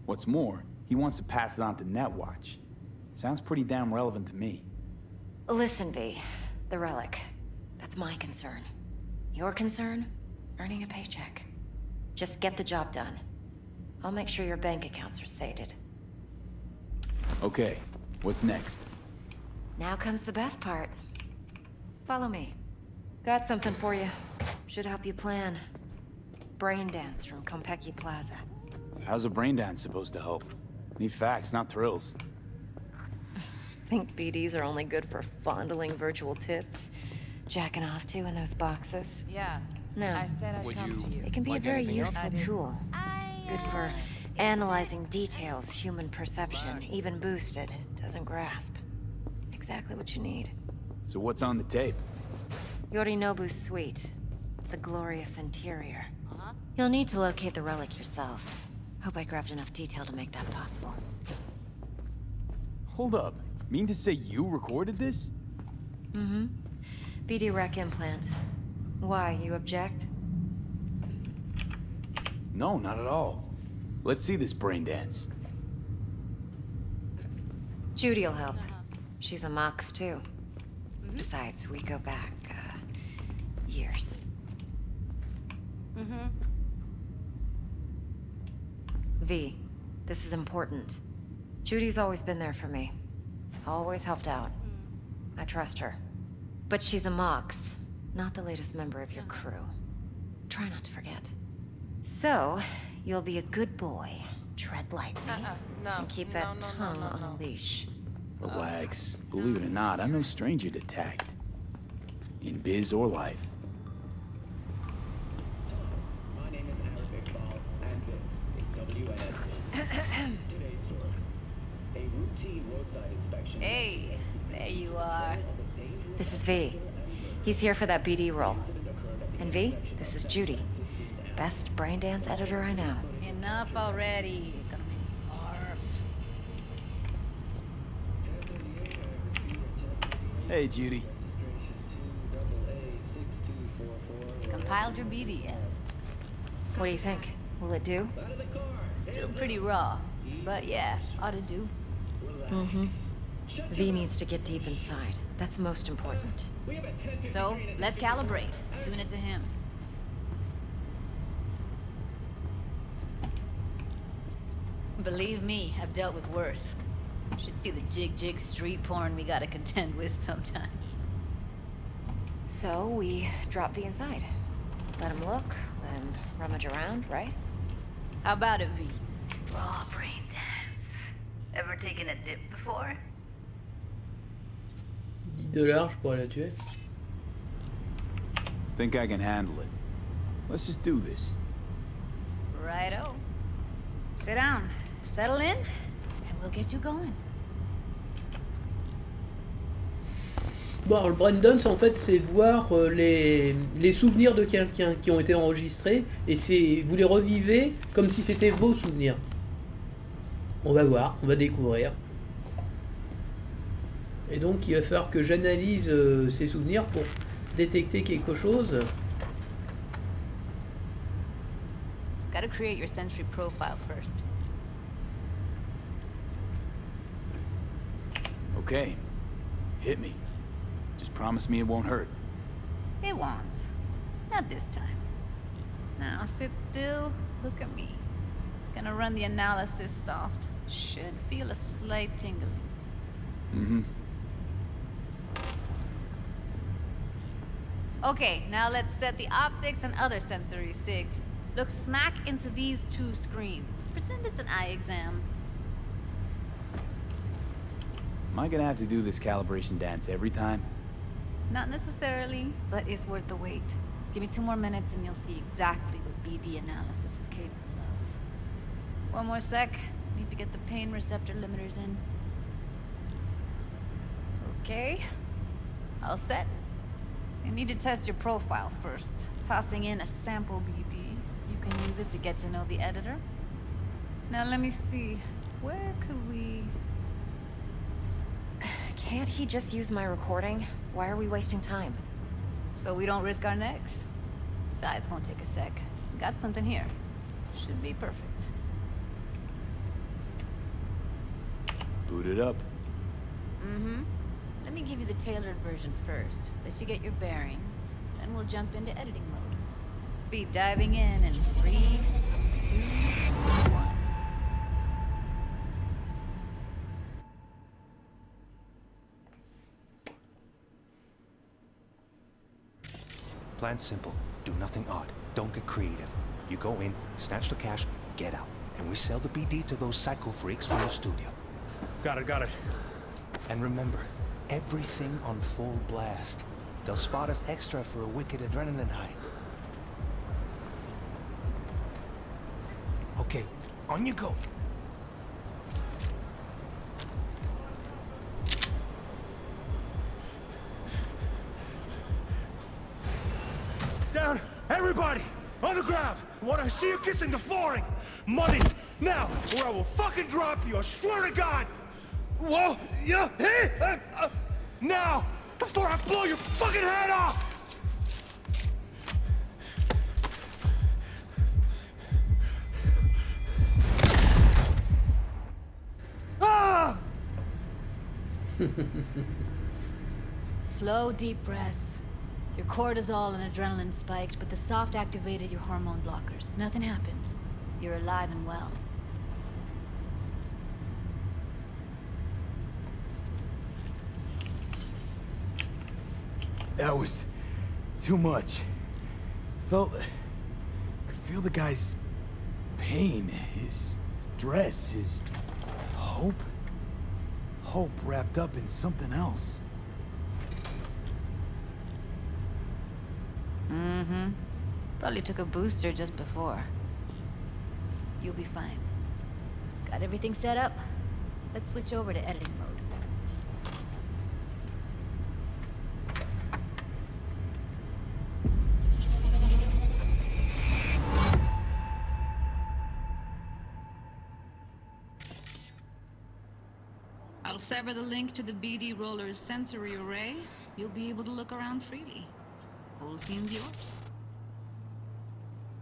What's more, he wants to pass it on to Netwatch. Sounds pretty damn relevant to me. Listen, V. The relic. That's my concern. Your concern? Earning a paycheck. Just get the job done. I'll make sure your bank accounts are sated. Okay, what's next? Now comes the best part. Follow me. Got something for you. Should help you plan. Brain dance from Konpeki Plaza. How's a brain dance supposed to help? Need facts, not thrills. Think BDs are only good for fondling virtual tits? Jacking off to in those boxes? Yeah. No. I said I'd come to you. It can be a very useful tool. Good for analyzing details human perception, even boosted, doesn't grasp. Exactly what you need. So what's on the tape? Yorinobu's suite. The glorious interior. You'll need to locate the relic yourself. Hope I grabbed enough detail to make that possible. Hold up. Mean to say you recorded this? Mm-hmm. BD rec implant. Why, you object? No, not at all. Let's see this brain dance. Judy'll help. She's a Mox, too. Besides, we go back, years. V, this is important. Judy's always been there for me. Always helped out. I trust her. But she's a Mox, not the latest member of your crew. Try not to forget. So, you'll be a good boy, tread lightly, and keep that tongue on a leash. Relax. Believe it or not, I'm no stranger to tact. In biz or life. My name is Alec Iqbal, and this is WNSP. Today's story. A routine roadside inspection. Hey, there you are. This is V. He's here for that BD role. And V, this is Judy. Best brain dance editor I know. Enough already. Gonna make me barf. Hey, Judy. Compiled your BDF. What do you think? Will it do? Still pretty raw, but yeah, ought to do. Mm-hmm. V needs to get deep inside. That's most important. So, let's calibrate. Tune it to him. Believe me, I've dealt with worse. Should see the jig street porn we gotta contend with sometimes. So, we drop V inside. Let him look, let him rummage around, right? How about it, V? Raw brain dance. Ever taken a dip before? $10, je pourrais la tuer. Think I can handle it. Let's just do this. Righto. Sit down, settle in, and we'll get you going. Bon, alors, le brain dance, en fait, c'est voir les souvenirs de quelqu'un qui ont été enregistrés, et vous les revivez comme si c'était vos souvenirs. On va voir, on va découvrir. Et donc, il va falloir que j'analyse ces souvenirs pour détecter quelque chose. Gotta create your sensory profile first. Okay. Hit me. Just promise me it won't hurt. It won't. Not this time. Now sit still, look at me. Gonna run the analysis soft. Should feel a slight tingling. Mm-hmm. Okay, now let's set the optics and other sensory sigs. Look smack into these two screens. Pretend it's an eye exam. Am I gonna have to do this calibration dance every time? Not necessarily, but it's worth the wait. Give me 2 more minutes and you'll see exactly what BD analysis is capable of. 1 more sec. Need to get the pain receptor limiters in. Okay. All set. You need to test your profile first. Tossing in a sample BD. You can use it to get to know the editor. Now let me see. Where could we... Can't he just use my recording? Why are we wasting time? So we don't risk our necks? Besides, won't take a sec. Got something here. Should be perfect. Boot it up. Mm-hmm. Let me give you the tailored version first. Let you get your bearings. Then we'll jump into editing mode. Be diving in 3, 2, 1. Plan simple. Do nothing odd. Don't get creative. You go in, snatch the cash, get out. And we sell the BD to those psycho freaks from the studio. Got it. And remember, everything on full blast. They'll spot us extra for a wicked adrenaline high. Okay, on you go. Down! Everybody! On the ground! What I see you kissing the flooring! Money! Now! Or I will fucking drop you! I swear to God! Whoa! Yeah! Hey! Now! Before I blow your fucking head off! Ah! Slow, deep breaths. Your cortisol and adrenaline spiked, but the soft activated your hormone blockers. Nothing happened. You're alive and well. That was too much. Could feel the guy's pain, his stress, his hope. Hope wrapped up in something else. Mm-hmm. Probably took a booster just before. You'll be fine. Got everything set up? Let's switch over to editing mode. I'll sever the link to the BD Roller's sensory array. You'll be able to look around freely. Whole scene's yours.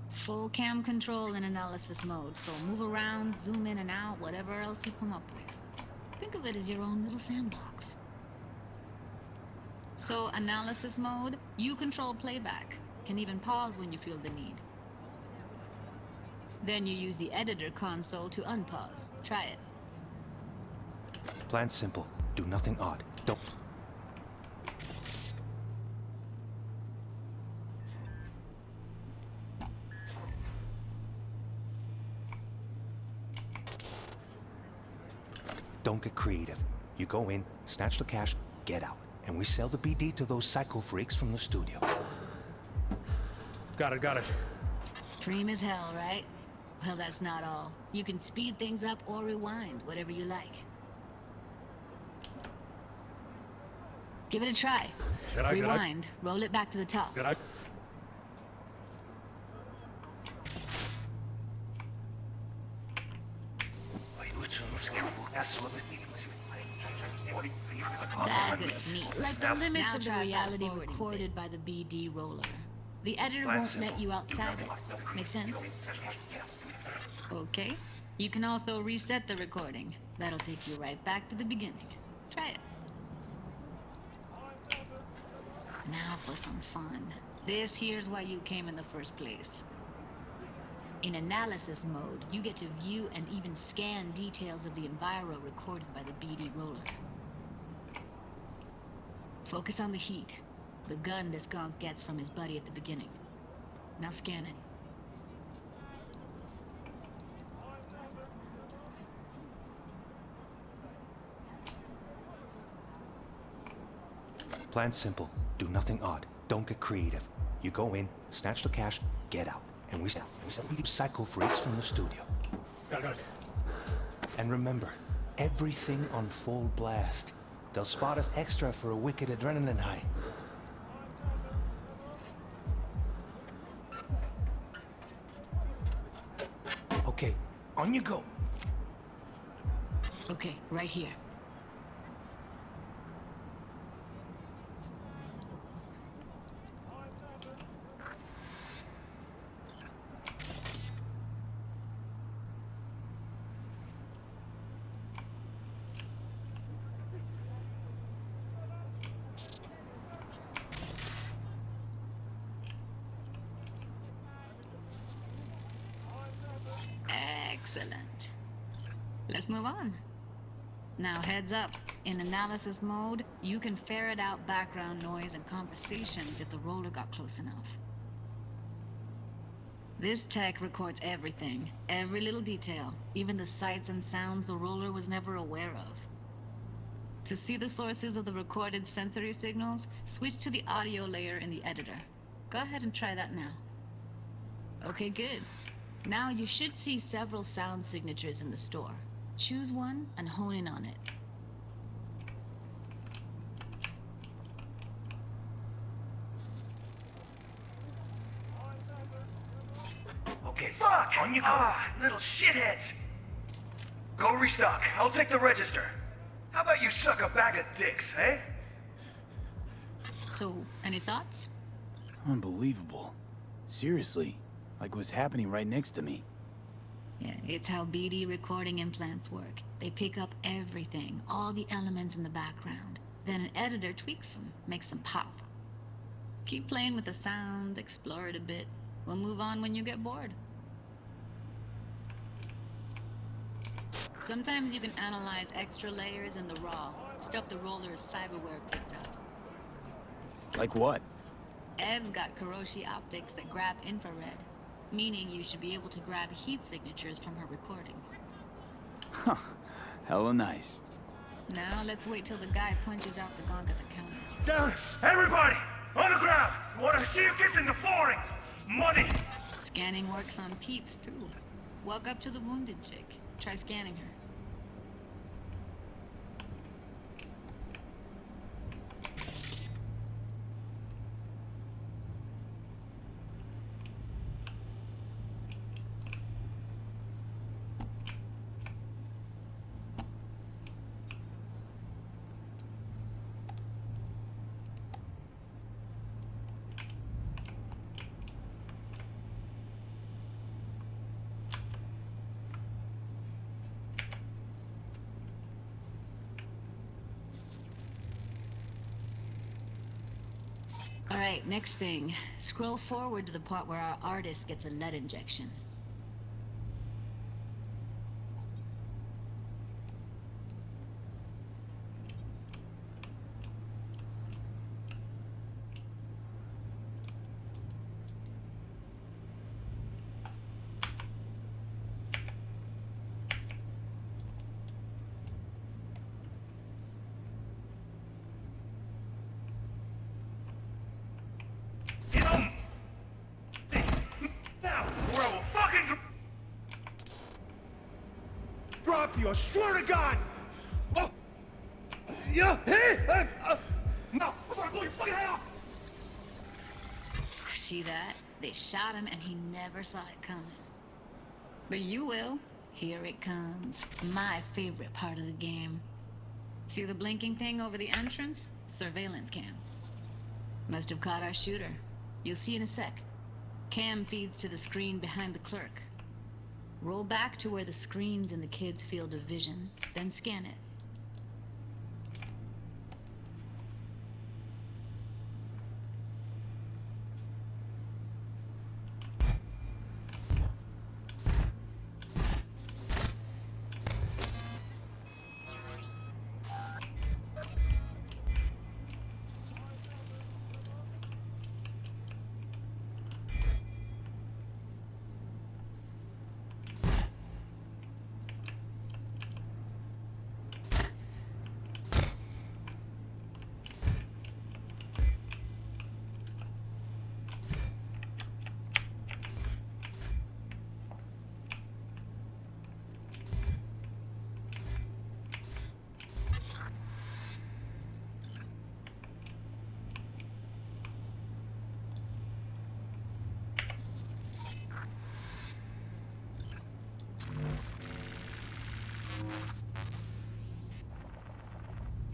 Full cam control in analysis mode, so move around, zoom in and out, whatever else you come up with. Think of it as your own little sandbox. So analysis mode, you control playback. Can even pause when you feel the need. Then you use the editor console to unpause. Try it. Plan simple. Do nothing odd. Don't... Don't get creative. You go in, snatch the cash, get out. And we sell the BD to those psycho freaks from the studio. Got it. Dream as hell, right? Well, that's not all. You can speed things up or rewind, whatever you like. Give it a try. Rewind, roll it back to the top. That's neat. Like the limits of the reality recorded by the BD roller. The editor won't let you outside it. Make sense? Okay. You can also reset the recording. That'll take you right back to the beginning. Try it. Now for some fun. This here's why you came in the first place. In analysis mode, you get to view and even scan details of the enviro recorded by the BD roller. Focus on the heat. The gun this gonk gets from his buddy at the beginning. Now scan it. Plan simple. Do nothing odd. Don't get creative. You go in, snatch the cash, get out. And we sell psycho freaks from the studio. Got it. And remember, everything on full blast. They'll spot us extra for a wicked adrenaline high. Okay, on you go. Okay, right here. Excellent. Let's move on. Now heads up. In analysis mode, you can ferret out background noise and conversations if the roller got close enough. This tech records everything, every little detail, even the sights and sounds the roller was never aware of. To see the sources of the recorded sensory signals, switch to the audio layer in the editor. Go ahead and try that now. Okay, good. Now you should see several sound signatures in the store. Choose one and hone in on it. Okay, fuck! On you go! Little shitheads! Go restock. I'll take the register. How about you suck a bag of dicks, eh? So, any thoughts? Unbelievable. Seriously, like it was happening right next to me. Yeah, it's how BD recording implants work. They pick up everything, all the elements in the background. Then an editor tweaks them, makes them pop. Keep playing with the sound, explore it a bit. We'll move on when you get bored. Sometimes you can analyze extra layers in the raw, stuff the roller's cyberware picked up. Like what? Ev's got Kiroshi optics that grab infrared, meaning you should be able to grab heat signatures from her recording. Huh. Hella nice. Now let's wait till the guy punches out the gong at the counter. Down! Everybody! On the ground! I want to see you kissing the flooring! Money! Scanning works on peeps, too. Walk up to the wounded chick. Try scanning her. Alright, next thing. Scroll forward to the part where our artist gets a lead injection. You, I swear to God! Oh! Yeah, hey! No! I'm gonna blow your fucking head off! See that? They shot him and he never saw it coming. But you will. Here it comes. My favorite part of the game. See the blinking thing over the entrance? Surveillance cam. Must have caught our shooter. You'll see in a sec. Cam feeds to the screen behind the clerk. Roll back to where the screen's in the kid's field of vision, then scan it.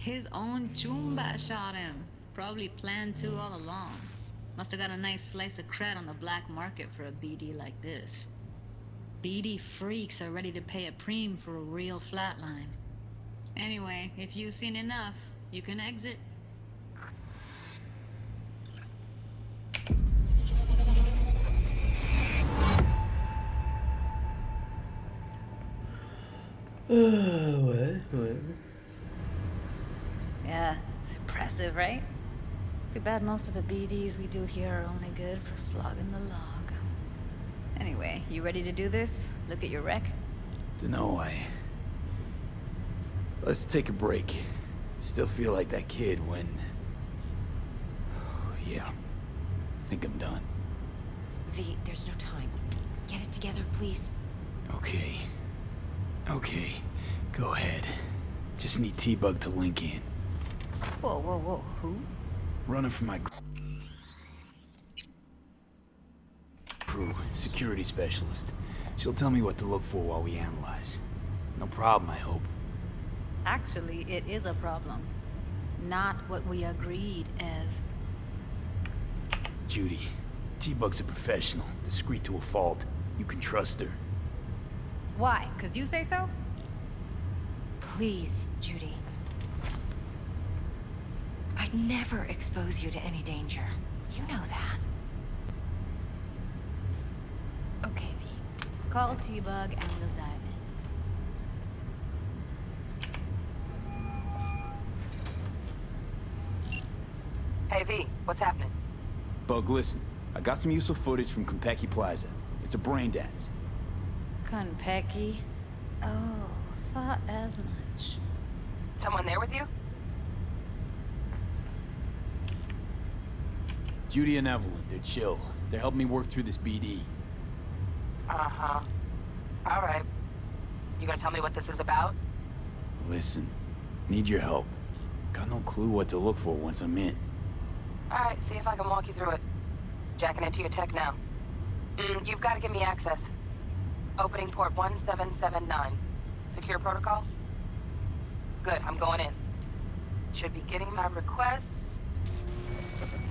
His own chumba shot him. Probably planned to all along. Must have got a nice slice of cred on the black market for a BD like this. BD freaks are ready to pay a preem for a real flatline. Anyway, if you've seen enough, you can exit. Ouais. Yeah, it's impressive, right? It's too bad most of the BDs we do here are only good for flogging the log. Anyway, you ready to do this? Look at your rec? Dunno, Let's take a break. Still feel like that kid when... Yeah. I think I'm done. V, there's no time. Get it together, please. Okay. Go ahead. Just need T-Bug to link in. Whoa. Who? Running for my crew, security specialist. She'll tell me what to look for while we analyze. No problem, I hope. Actually, it is a problem. Not what we agreed, Ev. Judy, T-Bug's a professional, discreet to a fault. You can trust her. Why? 'Cause you say so? Please, Judy. I'd never expose you to any danger. You know that. Okay, V. Call T-Bug and we'll dive in. Hey, V, what's happening? Bug, listen. I got some useful footage from Konpeki Plaza. It's a brain dance. Konpeki? Oh, thought as much. Someone there with you? Judy and Evelyn, they're chill. They're helping me work through this BD. Uh-huh. All right. You gonna tell me what this is about? Listen, need your help. Got no clue what to look for once I'm in. All right, see if I can walk you through it. Jacking into your tech now. You've got to give me access. Opening port 1779. Secure protocol? Good, I'm going in. Should be getting my request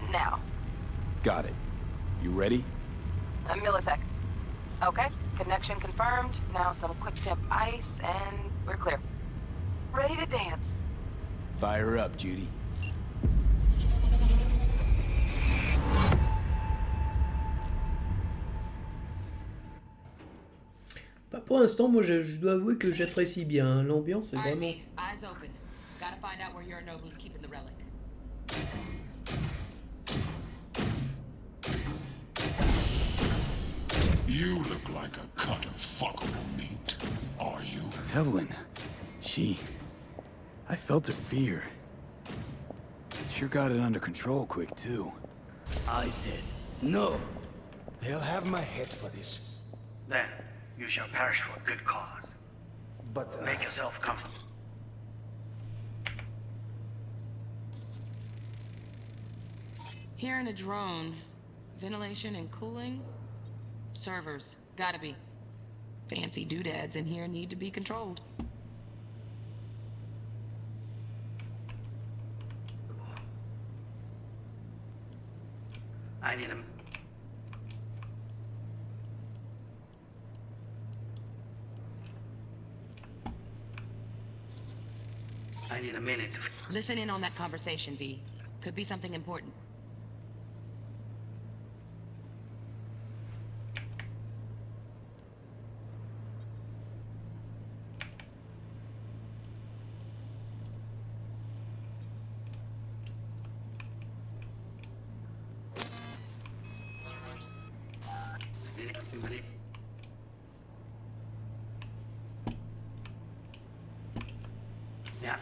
now. Got it. You ready? A millisec. Okay, connection confirmed. Now some quick temp ice and we're clear. Ready to dance. Fire her up, Judy. Pas pour l'instant, moi je dois avouer que j'apprécie bien. L'ambiance est vraiment... Eyes open. Gotta find out where Yorinobu's keeping the relic. You look like a cut of fuckable meat, are you? Evelyn, I felt her fear. Sure got it under control quick, too. I said no. They'll have my head for this. Then you shall perish for a good cause. But make yourself comfortable. Here in a drone. Ventilation and cooling? Servers. Gotta be. Fancy doodads in here need to be controlled. I need a... minute to... Listen in on that conversation, V. Could be something important. Yeah.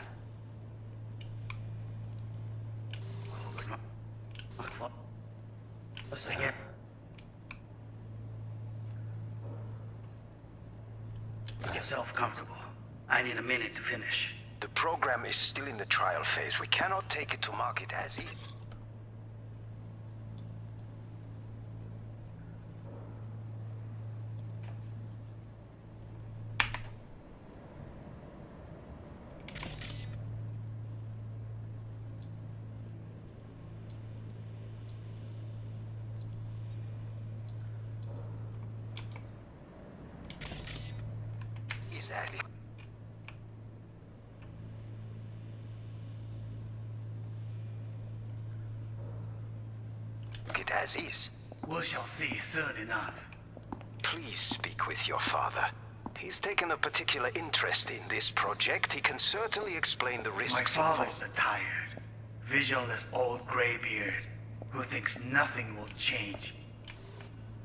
Make yourself comfortable. I need a minute to finish. The program is still in the trial phase. We cannot take it to market as is. exactly. It as is. We shall see soon enough. Please speak with your father. He's taken a particular interest in this project. He can certainly explain the risks My involved. father's a tired, visionless old graybeard who thinks nothing will change.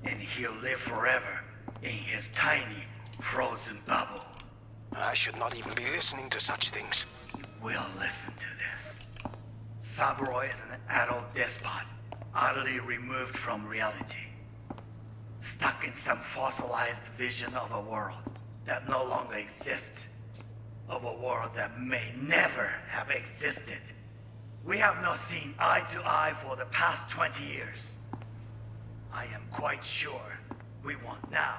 And he'll live forever in his tiny, frozen bubble. I should not even be listening to such things. We'll listen to this. Saburo is an adult despot, utterly removed from reality. Stuck in some fossilized vision of a world that no longer exists. Of a world that may never have existed. We have not seen eye to eye for the past 20 years. I am quite sure we want now.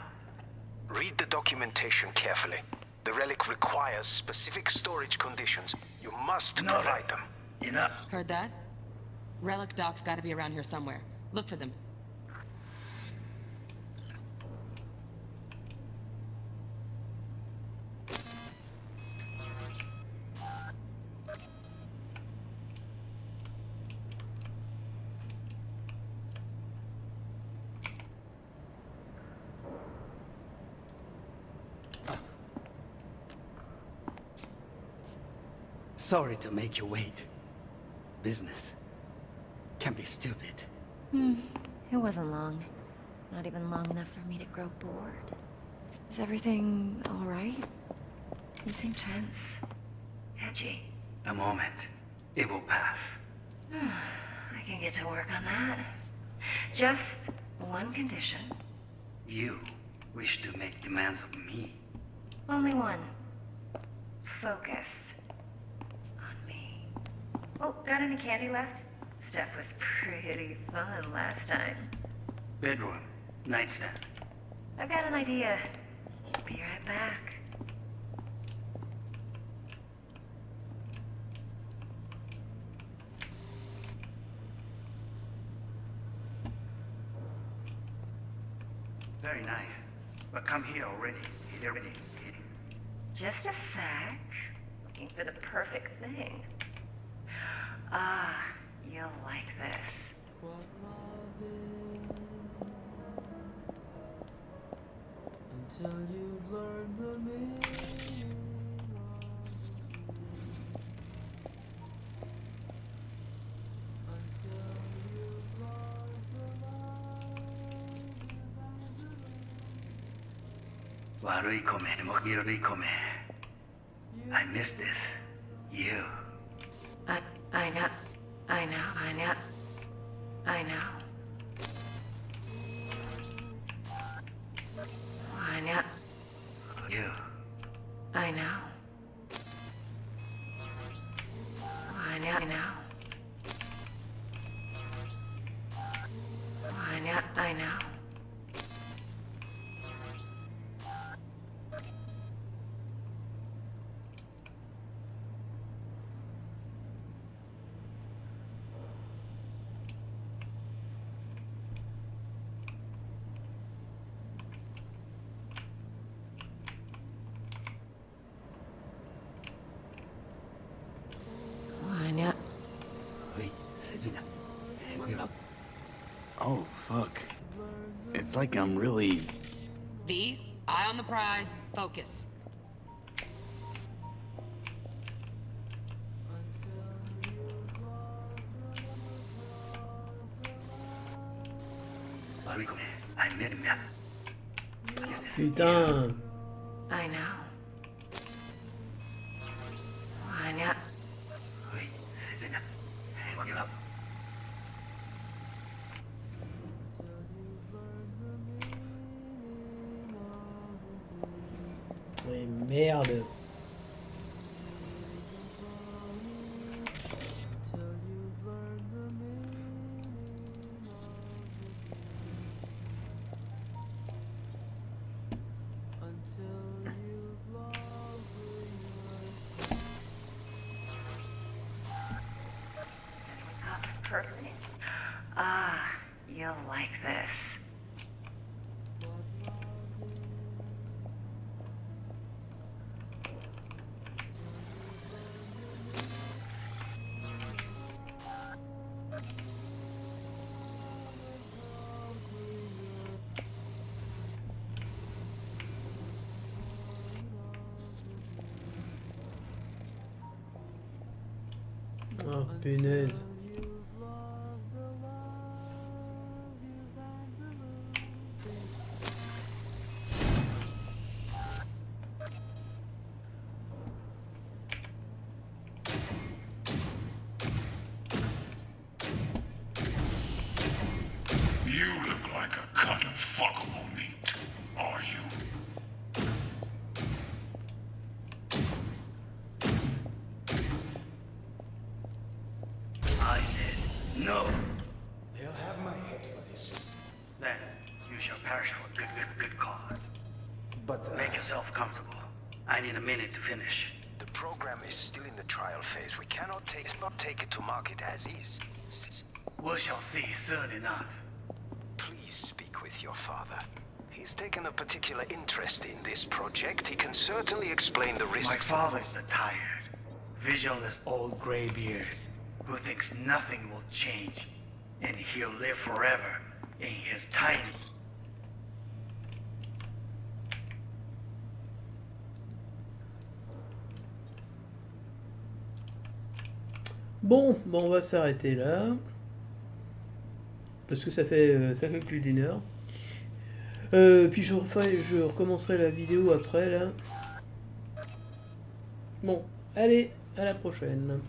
Read the documentation carefully. The relic requires specific storage conditions. You must provide them. Enough. Heard that? Relic docs gotta be around here somewhere. Look for them. Sorry to make you wait. Business can be stupid. It wasn't long. Not even long enough for me to grow bored. Is everything all right? You seem tense. Edgy. A moment. It will pass. I can get to work on that. Just one condition. You wish to make demands of me. Only one. Focus. On me. Oh, got any candy left? Stuff was pretty fun last time. Bedroom. Nightstand. I've got an idea. Be right back. Very nice. But come here already. Here already. Just a sec. Looking for the perfect thing. Ah, you'll like this. Until you've learned the meaning I miss this. You. I know. I know. I know. I know. I know. You. I know. I know. I know. I know. I know. Oh, fuck. It's like I'm really... V, eye on the prize, focus. Putain. I know. I know. Mais merde. Perfect. Ah, you'll like this. Oh, punaise. You look like a cut of fuckable meat, are you? I said no. They'll have my head for this. Then you shall perish for good cause. But, Make yourself comfortable. I need a minute to finish. The program is still in the trial phase. We cannot take it to market as is. We shall see soon enough. Please speak with your father. He's taken a particular interest in this project. He can certainly explain the risks. My father's a tired, visionless old graybeard who thinks nothing will change, and he'll live forever in his tiny... Bon, on va s'arrêter là. Parce que ça fait plus d'une heure. Puis je recommencerai la vidéo après là. Bon, allez, à la prochaine.